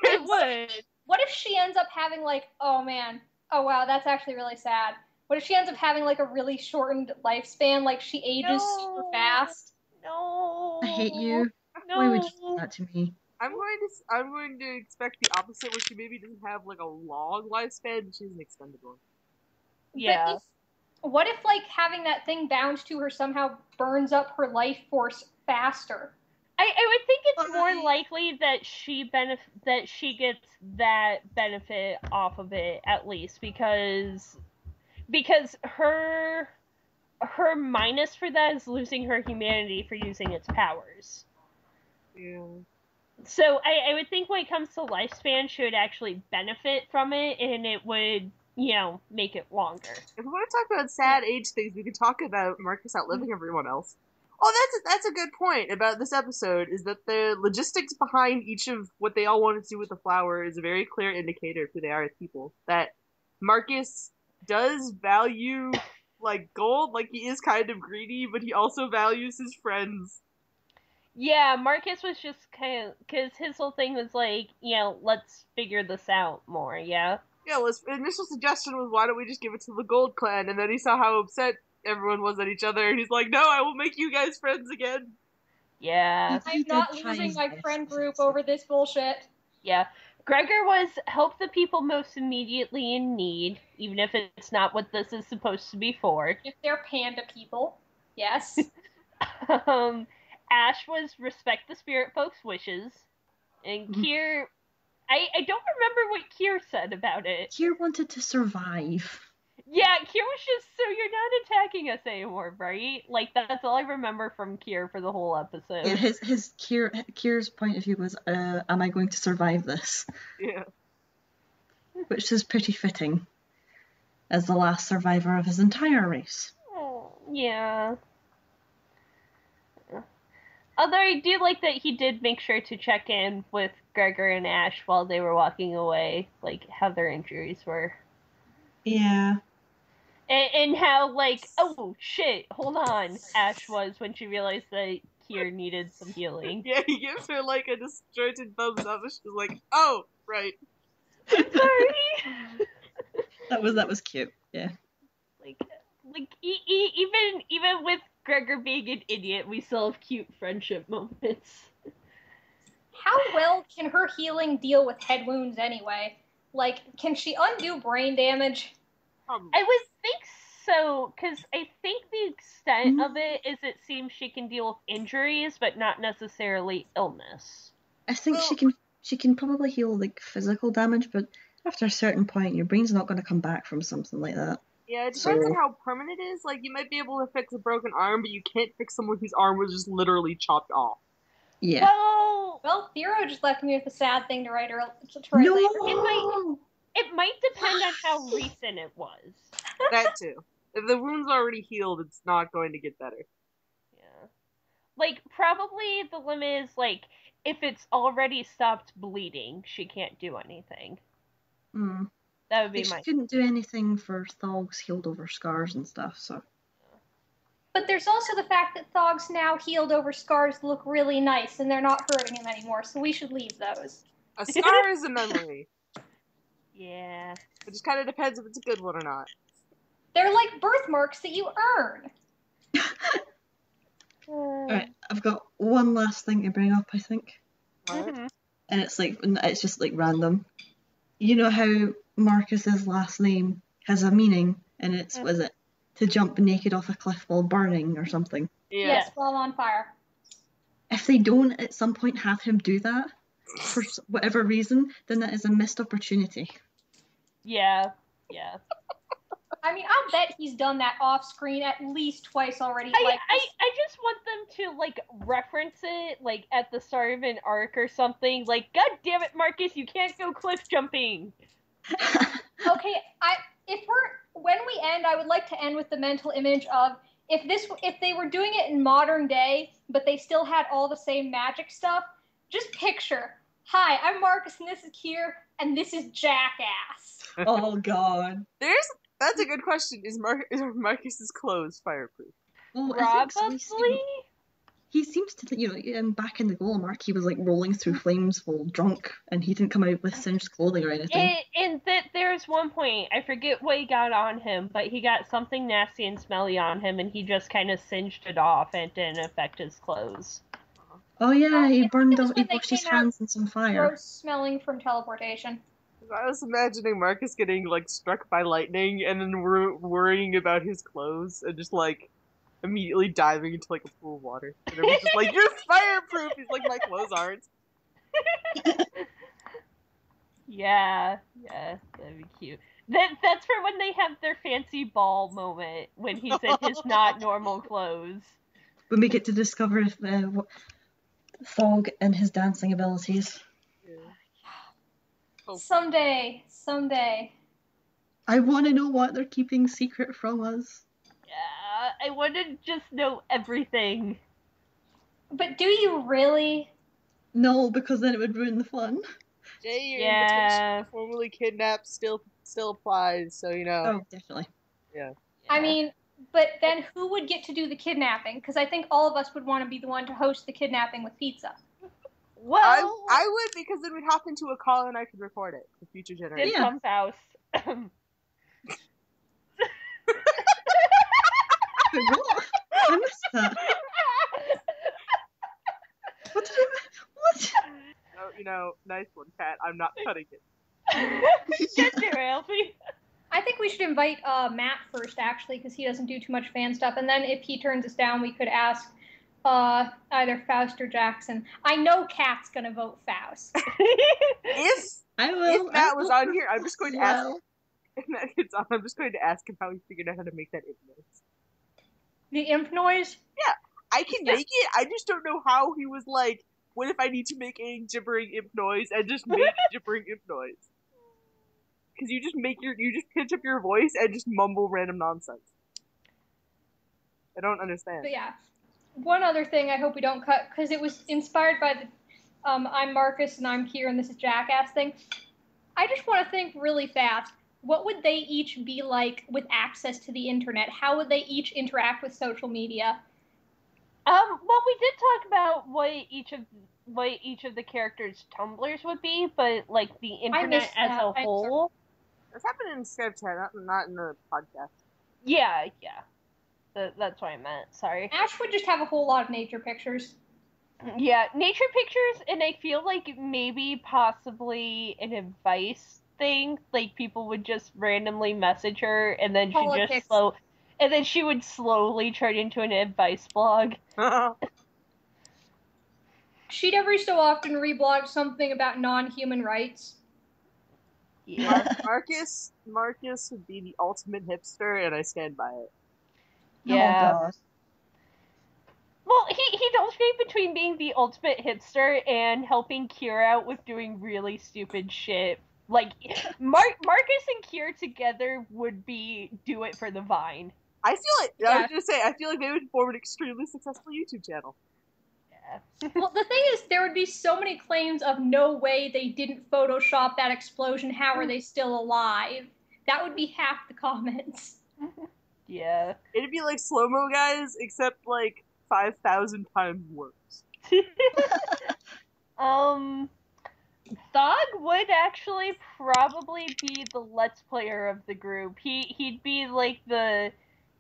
It would. What if she ends up having like, oh man, oh wow, that's actually really sad. What if she ends up having like a really shortened lifespan, like she ages super fast? No. I hate you. No. Why would you do that to me? I'm going to expect the opposite, where she maybe doesn't have like a long lifespan, but she's an extended one. Yeah. But what if like having that thing bound to her somehow burns up her life force faster? I would think it's more likely that she gets that benefit off of it, at least because her minus for that is losing her humanity for using its powers. Yeah. So I would think when it comes to lifespan, she would actually benefit from it, and it would, make it longer. If we want to talk about sad age things, we could talk about Marcus outliving everyone else. Oh, that's a good point about this episode, is that the logistics behind each of what they all want to do with the flower is a very clear indicator of who they are as people. That Marcus does value, like, gold, like he is kind of greedy, but he also values his friends. Yeah, Marcus was just kind of, because his whole thing was like, let's figure this out more, yeah? Yeah, well, his initial suggestion was, why don't we just give it to the Gold Clan, and then he saw how upset everyone was at each other, and he's like, no, I will make you guys friends again. Yeah. I'm not losing my friend group over this bullshit. Yeah. Gregor was help the people most immediately in need, even if it's not what this is supposed to be for. If they're panda people, yes. Ash was respect the Spiritfolk's wishes, and Kier, I don't remember what Kier said about it. Kier wanted to survive. Yeah, Kier was just, so you're not attacking us anymore, right? Like, that's all I remember from Kier for the whole episode. Yeah, Kier's point of view was, am I going to survive this? Yeah. Which is pretty fitting, as the last survivor of his entire race. Oh, yeah. Although I do like that he did make sure to check in with Gregor and Ash while they were walking away, like, how their injuries were. Yeah. And how, like, oh, shit, hold on, Ash was when she realized that Kier needed some healing. Yeah, he gives her, like, a disjointed thumbs up, and she's like, oh, right. Sorry! That was cute, yeah. Like even with Gregor being an idiot, we still have cute friendship moments. how well can her healing deal with head wounds anyway? Like, can she undo brain damage? I would think so, because I think the extent of it is it seems she can deal with injuries, but not necessarily illness. I think she can probably heal like physical damage, but after a certain point, your brain's not going to come back from something like that. Yeah, it depends on how permanent it is. Like, you might be able to fix a broken arm, but you can't fix someone whose arm was just literally chopped off. Yeah. Well, Theo just left me with a sad thing to write later. It might depend on how recent it was. That too. If the wound's already healed, it's not going to get better. Yeah. Like, probably the limit is, like, if it's already stopped bleeding, she can't do anything. Mm. That would be She couldn't do anything for Thog's healed over scars and stuff, so. But there's also the fact that Thog's now healed over scars look really nice, and they're not hurting him anymore, so we should leave those. A scar is a memory. Yeah. It just kind of depends if it's a good one or not. They're like birthmarks that you earn. Alright, I've got one last thing to bring up, I think. Mm-hmm. And it's just like random. You know how Marcus's last name has a meaning, and it's, was it to jump naked off a cliff while burning or something? Yeah. Yes, while on fire. If they don't at some point have him do that, for whatever reason, then that is a missed opportunity. Yeah. I mean, I'll bet he's done that off screen at least twice already. I just want them to, like, reference it, like, at the start of an arc or something. Like, God damn it, Marcus, you can't go cliff jumping. Okay, when we end, I would like to end with the mental image of if they were doing it in modern day, but they still had all the same magic stuff. Just picture, hi, I'm Marcus, and this is Kier, and this is Jackass. Oh God. That's a good question. Is Marcus's clothes fireproof? Well, Probably. He seems to, back in the Golem arc, he was like rolling through flames while drunk, and he didn't come out with singed clothing or anything. And there's one point, I forget what he got on him, but he got something nasty and smelly on him, and he just kind of singed it off, and it didn't affect his clothes. Oh yeah, he burned off. He washed his hands in some fire. Gross smelling from teleportation. I was imagining Marcus getting like struck by lightning and then worrying about his clothes and just like immediately diving into like a pool of water. And it was just like, you're fireproof! He's like, my clothes aren't. Yeah, that'd be cute. That's for when they have their fancy ball moment, when he's in his not normal clothes. When we get to discover Thog and his dancing abilities. Yeah. Oh. Someday. I want to know what they're keeping secret from us. Yeah, I want to just know everything. But do you really? No, because then it would ruin the fun. Jay, your invitation formerly kidnapped still applies, so Oh, definitely. Yeah. I mean, but then who would get to do the kidnapping? Because I think all of us would want to be the one to host the kidnapping with pizza. Well, I would, because then we'd hop into a call and I could record it for future generations. In Tom's house. What? I missed that. What? Oh, nice one, Kat. I'm not cutting it. Get there, Alfie. I think we should invite Matt first, actually, because he doesn't do too much fan stuff. And then if he turns us down, we could ask either Faust or Jackson. I know Kat's going to vote Faust. If Matt was on here, I'm just going to ask. If Matt gets on, I'm just going to ask him how he figured out how to make that imp noise. The imp noise? Yeah, I can make it. I just don't know how he was like, what if I need to make a gibbering imp noise and just make a gibbering imp noise? Because you just pitch up your voice and just mumble random nonsense. I don't understand. But yeah. One other thing I hope we don't cut, because it was inspired by the I'm Marcus and I'm Kier and this is Jackass thing. I just want to think really fast. What would they each be like with access to the internet? How would they each interact with social media? Well, we did talk about what each of the characters' Tumblrs would be, but like the internet as a whole. This happened in Skype chat, not in the podcast. Yeah. That's what I meant. Sorry. Ash would just have a whole lot of nature pictures. Yeah, nature pictures, and I feel like maybe possibly an advice thing. Like people would just randomly message her, and then Politics. and then she would slowly turn into an advice blog. She'd every so often reblog something about non-human rights. Yeah. Marcus would be the ultimate hipster, and I stand by it. Yeah. Oh god. Well, he'd alternate between being the ultimate hipster and helping Kier out with doing really stupid shit. Like, Marcus and Kier together would be do it for the Vine. I feel like I Yeah. was gonna say I feel like they would form an extremely successful YouTube channel. Yeah. Well, the thing is, there would be so many claims of no way they didn't Photoshop that explosion. How are they still alive? That would be half the comments. Yeah. It'd be like slow-mo guys, except like 5,000 times worse. Thog would actually probably be the Let's Player of the group. He'd be like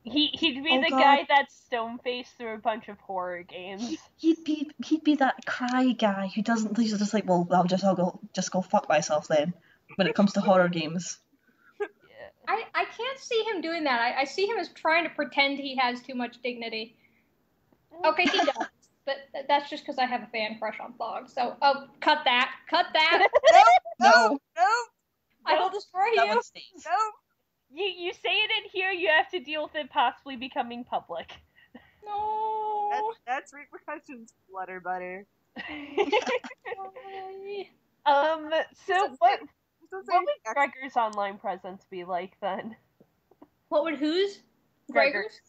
he'd be Oh, the God. guy that's stone-faced through a bunch of horror games. He'd be that cry guy who doesn't. He's just like, well, I'll just go fuck myself then. When it comes to horror games. Yeah. I can't see him doing that. I see him as trying to pretend he has too much dignity. Okay, he does. But that's just because I have a fan crush on Thog. So, cut that. Cut that. No. I will destroy That you. one stays. No. You say it in here, you have to deal with it possibly becoming public. No. That's repercussions, Flutter Butter. So what Don't say would anything. Gregor's online presence be like then? What would whose? Gregor's?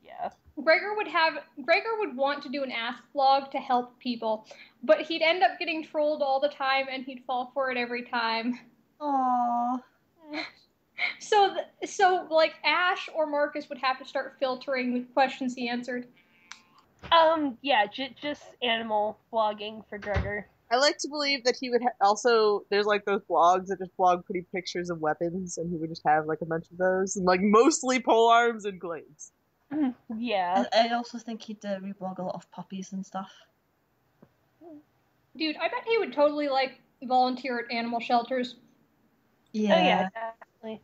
Yeah. Gregor would want to do an ask vlog to help people, but he'd end up getting trolled all the time and he'd fall for it every time. Aww. So like Ash or Marcus would have to start filtering the questions he answered. Yeah, just animal vlogging for Gregor. I like to believe that he would also. There's like those blogs that just blog pretty pictures of weapons, and he would just have like a bunch of those, and like mostly pole arms and glaives. Yeah. I also think he'd reblog a lot of puppies and stuff. Dude, I bet he would totally like volunteer at animal shelters. Yeah. Oh yeah, definitely.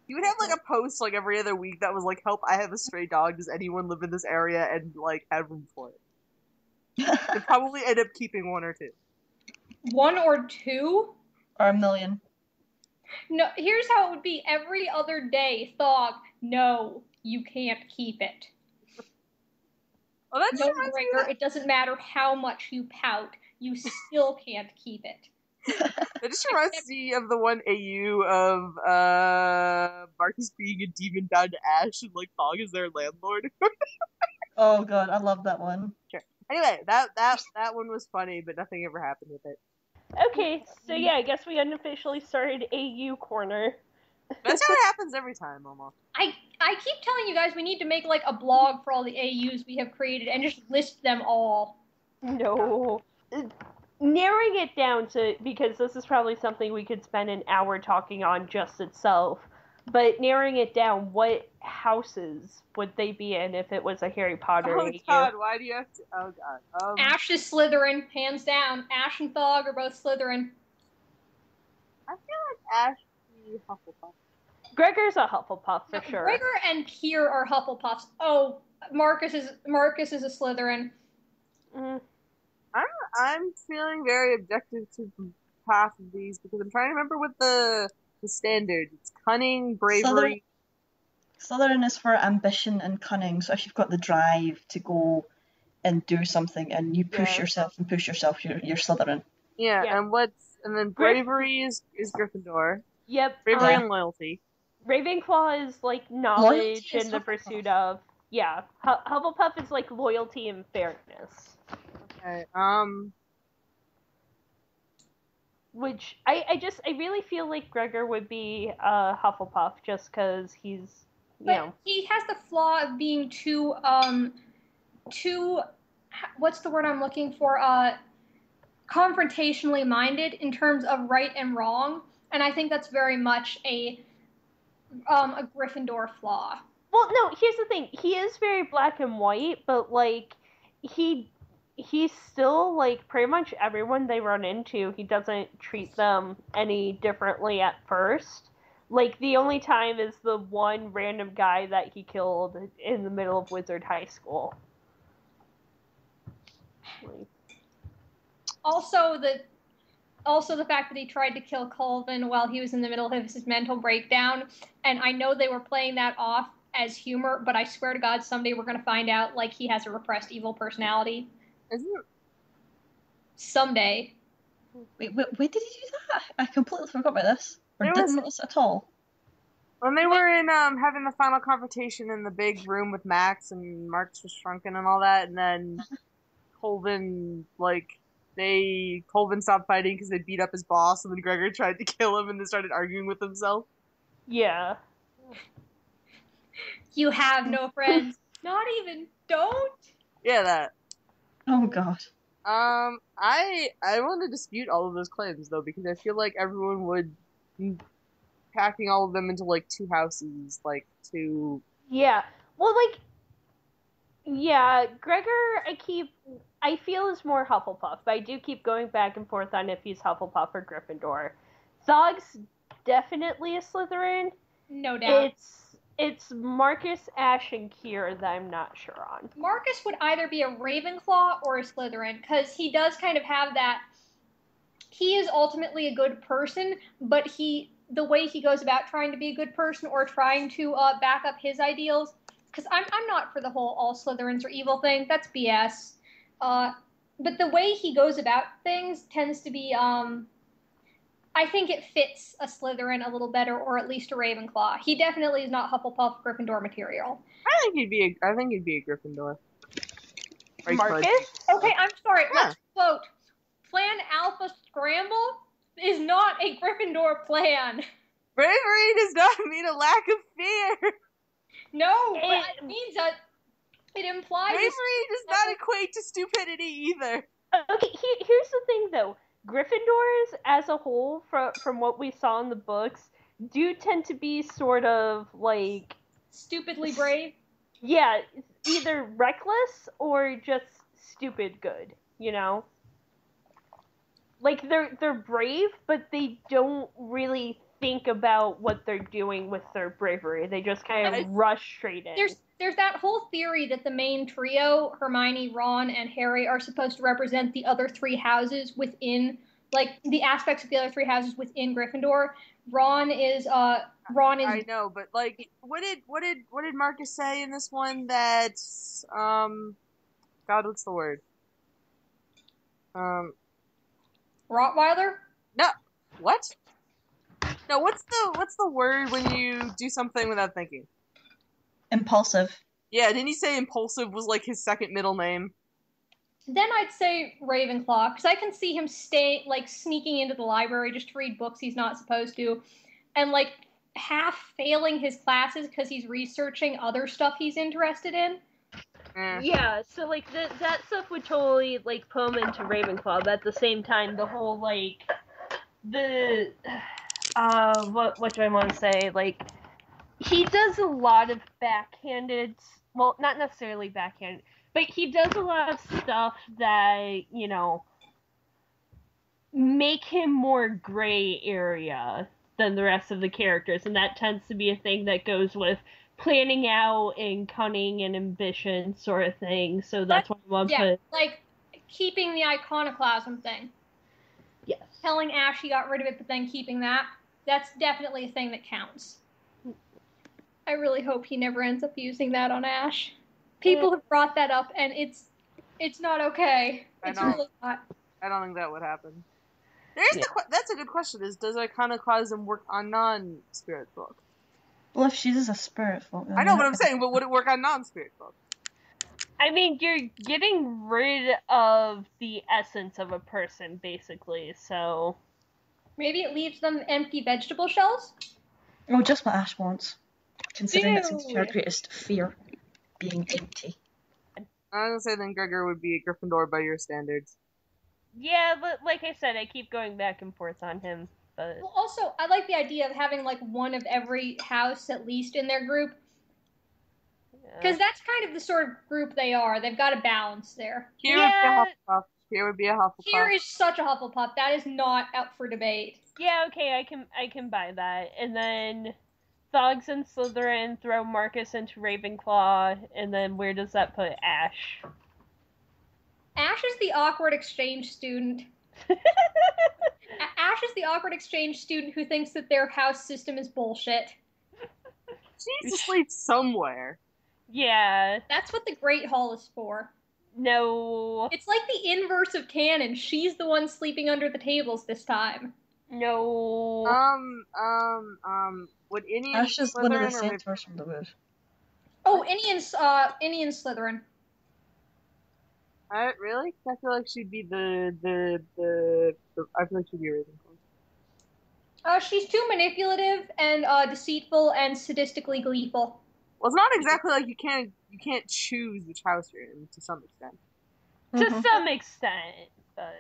He would have like a post like every other week that was like, "Help! I have a stray dog. Does anyone live in this area?" And like have room for it. He'd probably end up keeping one or two. One or two? Or a million. No, here's how it would be every other day. Thog, no, you can't keep it. Oh, that just No, reminds me Gregor, it doesn't matter how much you pout, you still can't keep it. That just reminds me of the one AU of Marcus being a demon down to Ash and like Fog is their landlord. Oh god, I love that one. Sure. Anyway, that one was funny, but nothing ever happened with it. Okay, so yeah, I guess we unofficially started AU corner. That's how it happens every time, almost. I keep telling you guys we need to make like a blog for all the AUs we have created and just list them all. No. Narrowing it down to, because this is probably something we could spend an hour talking on just itself, but narrowing it down, what houses would they be in if it was a Harry Potter Oh AU? god, why do you have to? Oh god. Ash is Slytherin, hands down. Ash and Thog are both Slytherin. I feel like Ash would be Hufflepuff. Gregor's a Hufflepuff for sure. Gregor and Kier are Hufflepuffs. Oh, Marcus is a Slytherin. I'm feeling very objective to half of these because I'm trying to remember what the standard. It's cunning, bravery. Slytherin is for ambition and cunning, so if you've got the drive to go and do something and you push yourself, you're Slytherin. Yeah, and then bravery is Gryffindor. Yep. Bravery and loyalty. Ravenclaw is like knowledge and the pursuit of. Yeah. Hufflepuff is like loyalty and fairness. Okay. Which I really feel like Gregor would be Hufflepuff just because he's he has the flaw of being too what's the word I'm looking for? Confrontationally minded in terms of right and wrong, and I think that's very much a Gryffindor flaw. Well, no, here's the thing. He is very black and white, but, like, he's still, like, pretty much everyone they run into, he doesn't treat them any differently at first. Like, the only time is the one random guy that he killed in the middle of Wizard High School. Like, Also, the fact that he tried to kill Colvin while he was in the middle of his mental breakdown, and I know they were playing that off as humor, but I swear to God, someday we're going to find out, like, he has a repressed evil personality. Isn't it? Someday. Wait, when did he do that? I completely forgot about this. Or It didn't was- notice it at all. When they were in having the final confrontation in the big room with Max and Marx was shrunken and all that, and then Colvin, like, Colvin stopped fighting because they beat up his boss, and then Gregor tried to kill him and then started arguing with himself. yeah. You have no friends. Not even. Don't. Yeah, that. Oh god. I want to dispute all of those claims though, because I feel like everyone would be packing all of them into like two houses, like two. Yeah. Well, like, yeah, Gregor, I feel is more Hufflepuff, but I do keep going back and forth on if he's Hufflepuff or Gryffindor. Zog's definitely a Slytherin. No doubt. It's Marcus, Ash, and Kier that I'm not sure on. Marcus would either be a Ravenclaw or a Slytherin, because he does kind of have that. He is ultimately a good person, but the way he goes about trying to be a good person or trying to back up his ideals, because I'm not for the whole all Slytherins are evil thing. That's BS. But the way he goes about things tends to be, I think it fits a Slytherin a little better, or at least a Ravenclaw. He definitely is not Hufflepuff Gryffindor material. I think he'd be a Gryffindor. Right, Marcus? Okay, I'm sorry. Yeah. Let's quote. Plan Alpha Scramble is not a Gryffindor plan. Bravery does not mean a lack of fear. No, but it means that it implies. Bravery does not equate to stupidity either. Okay, here's the thing though. Gryffindors, as a whole, from what we saw in the books, do tend to be sort of like stupidly brave. Yeah, either reckless or just stupid good. You know, like they're brave, but they don't really think about what they're doing with their bravery. They just kind of rush straight in. There's that whole theory that the main trio, Hermione, Ron, and Harry, are supposed to represent the other three houses within, like, the aspects of the other three houses within Gryffindor. Ron is. I know, but like, what did Marcus say in this one? That God, what's the word? Rottweiler? No, what? No, what's the word when you do something without thinking? Impulsive. Yeah, didn't he say impulsive was like his second middle name? Then I'd say Ravenclaw, because I can see him sneaking into the library just to read books he's not supposed to, and like half failing his classes because he's researching other stuff he's interested in. Yeah, so like that stuff would totally like put him into Ravenclaw, but at the same time, the whole like what do I want to say? Like, he does a lot of backhanded, well, not necessarily backhanded, but he does a lot of stuff that, you know, make him more gray area than the rest of the characters, and that tends to be a thing that goes with planning out and cunning and ambition sort of thing, so that's why I love to... like, keeping the iconoclasm thing. Yes. Telling Ash he got rid of it, but then keeping that, that's definitely a thing that counts. I really hope he never ends up using that on Ash. People have brought that up, and it's not okay. It's really not. I don't think that would happen. That's a good question. Does iconoclasm work on non-Spiritfolk? Well, if she is a Spiritfolk, I know what I'm saying, but would it work on non-Spiritfolk? I mean, you're getting rid of the essence of a person, basically, so... Maybe it leaves them empty vegetable shells? Oh, just what Ash wants. Considering that seems to be her greatest fear, being empty. I'm gonna say then Gregor would be a Gryffindor by your standards. Yeah, but like I said, I keep going back and forth on him, but... Well, also, I like the idea of having, like, one of every house, at least, in their group. Because that's kind of the sort of group they are. They've got a balance there. Here would be a Hufflepuff. Here would be a Hufflepuff. Here is such a Hufflepuff. That is not up for debate. Yeah, okay, I can buy that. And then Thugs and Slytherin throw Marcus into Ravenclaw, and then where does that put Ash? Ash is the awkward exchange student. Ash is the awkward exchange student who thinks that their house system is bullshit. She needs to sleep somewhere. Yeah. That's what the Great Hall is for. No. It's like the inverse of canon. She's the one sleeping under the tables this time. No. Would any Ash is one of the Slytherin or centaurs from the wood. Oh, Indian Slytherin. Really? I feel like she'd be the I feel like she'd be a Ravenclaw. She's too manipulative and deceitful and sadistically gleeful. Well, it's not exactly like you can't choose which house you're in to some extent. To some extent, but...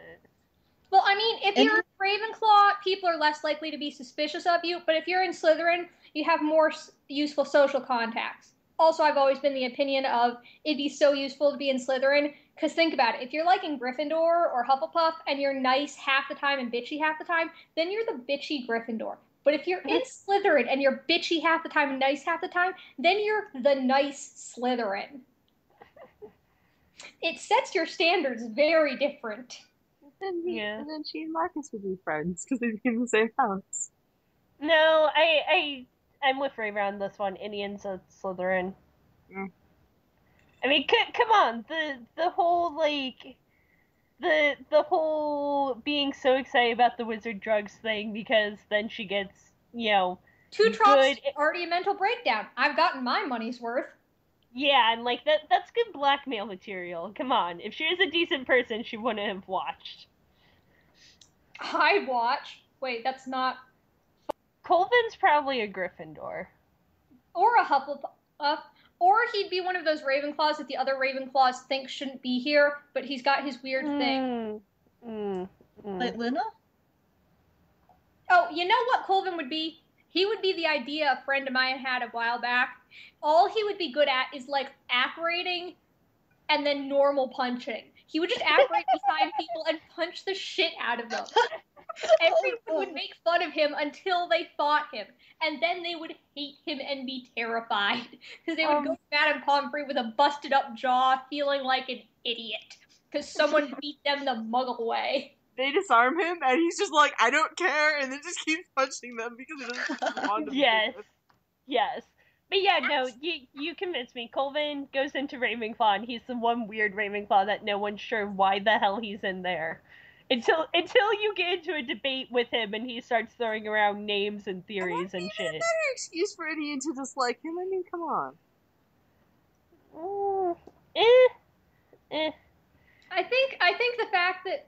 Well, I mean, if you're in Ravenclaw, people are less likely to be suspicious of you, but if you're in Slytherin, you have more useful social contacts. Also, I've always been the opinion of it'd be so useful to be in Slytherin, because think about it, if you're like in Gryffindor or Hufflepuff and you're nice half the time and bitchy half the time, then you're the bitchy Gryffindor. But if you're in Slytherin and you're bitchy half the time and nice half the time, then you're the nice Slytherin. It sets your standards very different. And then she and Marcus would be friends because they'd be in the same house. No, I'm with Raver on this one. Indians of Slytherin. Mm. I mean, come on, the whole like the whole being so excited about the wizard drugs thing because then she gets 2 drops already a mental breakdown. I've gotten my money's worth. Yeah, and like that's good blackmail material. Come on, if she was a decent person, she wouldn't have watched. I'd watch. Wait, that's not. Colvin's probably a Gryffindor. Or a Hufflepuff. Or he'd be one of those Ravenclaws that the other Ravenclaws think shouldn't be here, but he's got his weird thing. Like Luna? Oh, you know what Colvin would be? He would be the idea a friend of mine had a while back. All he would be good at is like apparating and then normal punching. He would just apparate beside people and punch the shit out of them. Everyone would make fun of him until they fought him, and then they would hate him and be terrified because they would go to Madame Pomfrey with a busted up jaw, feeling like an idiot because someone beat them the Muggle way. They disarm him, and he's just like, I don't care, and then just keeps punching them because he doesn't want to. Yes. But yeah, no, you convinced me. Colvin goes into Ravenclaw, and he's the one weird Ravenclaw that no one's sure why the hell he's in there. Until you get into a debate with him, and he starts throwing around names and theories and shit. A better excuse for Indian to dislike him. I mean, come on. I think the fact that,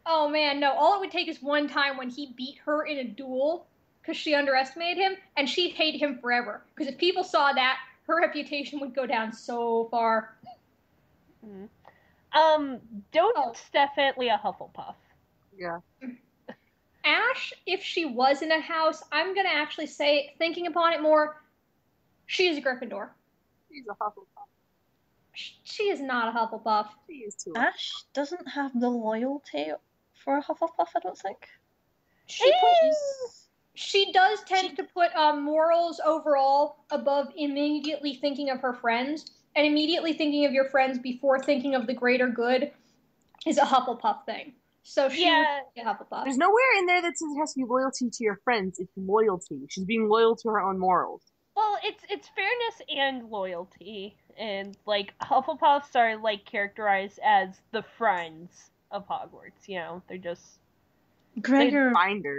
oh man, no, all it would take is one time when he beat her in a duel because she underestimated him, and she'd hate him forever. Because if people saw that, her reputation would go down so far. Donut's definitely a Hufflepuff. Yeah. Ash, if she was in a house, I'm gonna actually say, thinking upon it more, she's a Gryffindor. She's a Hufflepuff. She is not a Hufflepuff. She is too. Ash doesn't have the loyalty for a Hufflepuff, I don't think. She does tend to put morals overall above immediately thinking of her friends, and immediately thinking of your friends before thinking of the greater good is a Hufflepuff thing. So she would be a Hufflepuff. There's nowhere in there that says it has to be loyalty to your friends. It's loyalty. She's being loyal to her own morals. Well, it's fairness and loyalty, and like Hufflepuffs are like characterized as the friends of Hogwarts. They're just Gregor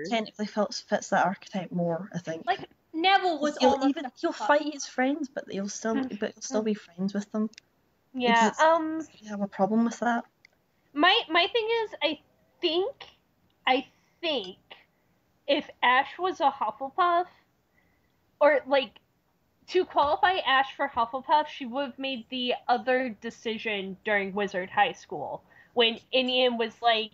technically fits that archetype more, I think. Like Neville was he'll fight his friends, but he'll still be friends with them. Yeah. You have a problem with that? My thing is, I think if Ash was a Hufflepuff, or like to qualify Ash for Hufflepuff, she would have made the other decision during Wizard High School when Indian was like,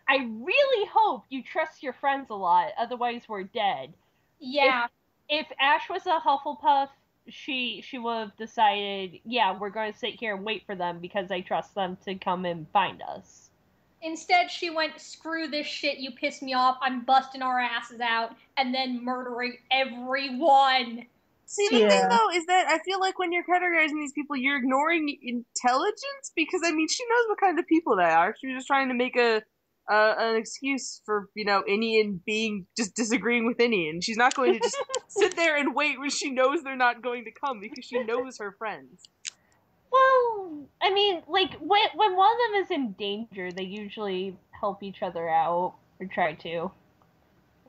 I really hope you trust your friends a lot, otherwise we're dead. Yeah. If Ash was a Hufflepuff, she would have decided, yeah, we're going to sit here and wait for them because I trust them to come and find us. Instead, she went, screw this shit, you pissed me off, I'm busting our asses out, and then murdering everyone. See, the thing, though, is that I feel like when you're categorizing these people, you're ignoring intelligence, because, I mean, she knows what kind of people they are. She was just trying to make an excuse for, Inian being, just disagreeing with Inian. She's not going to just sit there and wait when she knows they're not going to come, because she knows her friends. Well, I mean, like, when one of them is in danger, they usually help each other out, or try to.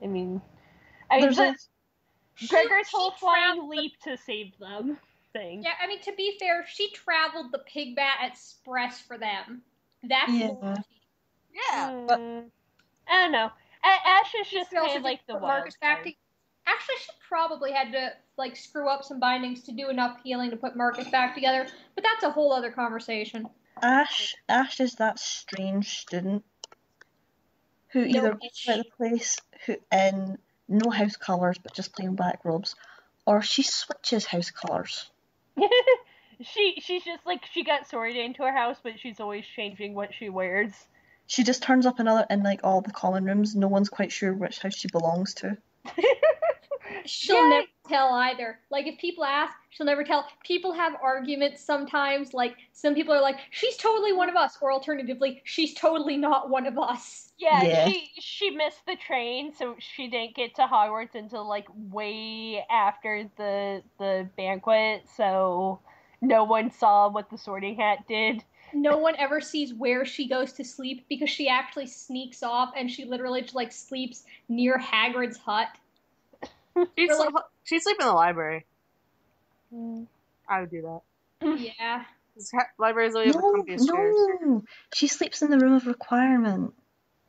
I mean, Gregor's whole flying leap to save them thing. Yeah, I mean, to be fair, she traveled the Pigbat Express for them. That's loyalty. Yeah. I don't know. Ash is just kind of like the wild card. Actually, she probably had to, like, screw up some bindings to do enough healing to put Marcus back together, but that's a whole other conversation. Ash is that strange student who either goes about the place in no house colours but just plain black robes, or she switches house colours. She's just like, she got sorted into her house, but she's always changing what she wears. She just turns up in like all the common rooms. No one's quite sure which house she belongs to. She'll never tell either. Like, if people ask, she'll never tell. People have arguments sometimes. Like, some people are like, she's totally one of us. Or alternatively, she's totally not one of us. Yeah. She missed the train, so she didn't get to Hogwarts until, like, way after the banquet. So no one saw what the Sorting Hat did. No one ever sees where she goes to sleep because she actually sneaks off and she literally just, like, sleeps near Hagrid's hut. She'd sleep in the library. I would do that. Yeah. Libraries only have the comfiest chairs. No, she sleeps in the room of requirement.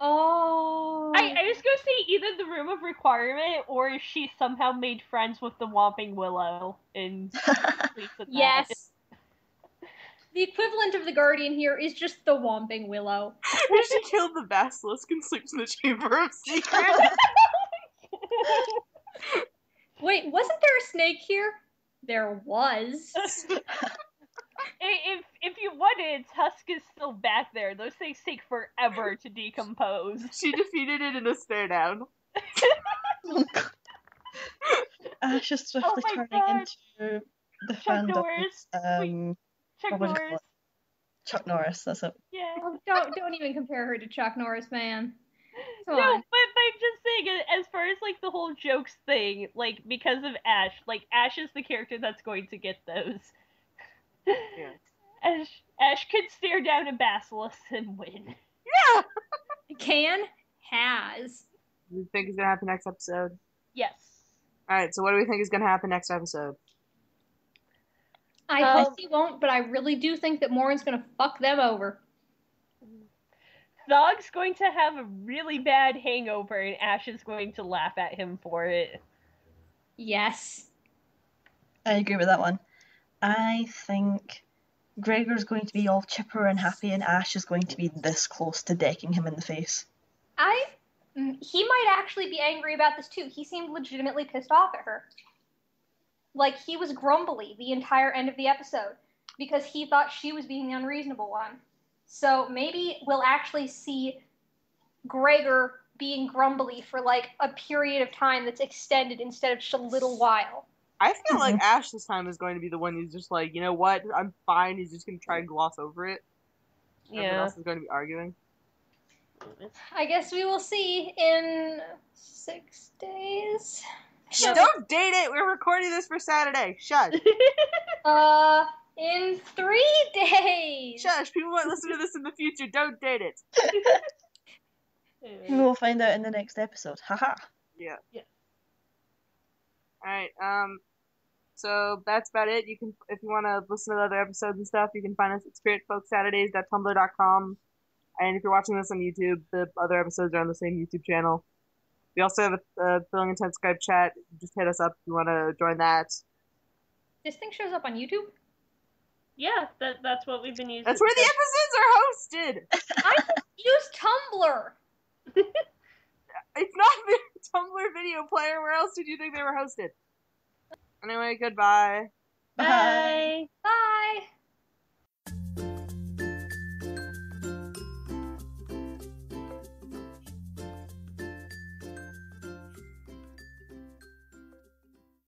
Oh. I was going to say either the room of requirement or she somehow made friends with the Whomping Willow and sleeps at that. Yes. The equivalent of the Guardian here is just the Whomping Willow. She killed the basilisk and sleeps in the Chamber of Secrets. Wait, wasn't there a snake here? There was. If you wanted, Tusk is still back there. Those things take forever to decompose. She defeated it in a stare down. Ash is swiftly turning into the Chuck Norris. Chuck Norris. Chuck Norris, that's it. Yeah. Oh, don't even compare her to Chuck Norris, man. Come on. But I'm just saying, as far as, like, the whole jokes thing, like, because of Ash, like, Ash is the character that's going to get those. Yeah. Ash could stare down a basilisk and win. Yeah! Has. Do you think is going to happen next episode? Yes. Alright, so what do we think is going to happen next episode? I hope he won't, but I really do think that Morin's going to fuck them over. Thog's going to have a really bad hangover, and Ash is going to laugh at him for it. Yes. I agree with that one. I think Gregor's going to be all chipper and happy, and Ash is going to be this close to decking him in the face. He might actually be angry about this too. He seemed legitimately pissed off at her. Like, he was grumbly the entire end of the episode because he thought she was being the unreasonable one. So maybe we'll actually see Gregor being grumbly for, like, a period of time that's extended instead of just a little while. I feel like Ash this time is going to be the one who's just like, you know what, I'm fine, he's just going to try and gloss over it. Everyone else is going to be arguing. I guess we will see in 6 days. Don't date it! We're recording this for Saturday. Shush. In 3 days. Shush. People might listen to this in the future. Don't date it. We'll find out in the next episode. Haha. Yeah. Alright, so that's about it. You can, if you want to listen to the other episodes and stuff, you can find us at spiritfolksaturdays.tumblr.com. And if you're watching this on YouTube, the other episodes are on the same YouTube channel. We also have a Feeling Intense Skype chat. Just hit us up if you want to join that. This thing shows up on YouTube? Yeah, that's what we've been using. That's where the episodes are hosted! I use Tumblr! It's not the Tumblr video player. Where else did you think they were hosted? Anyway, goodbye.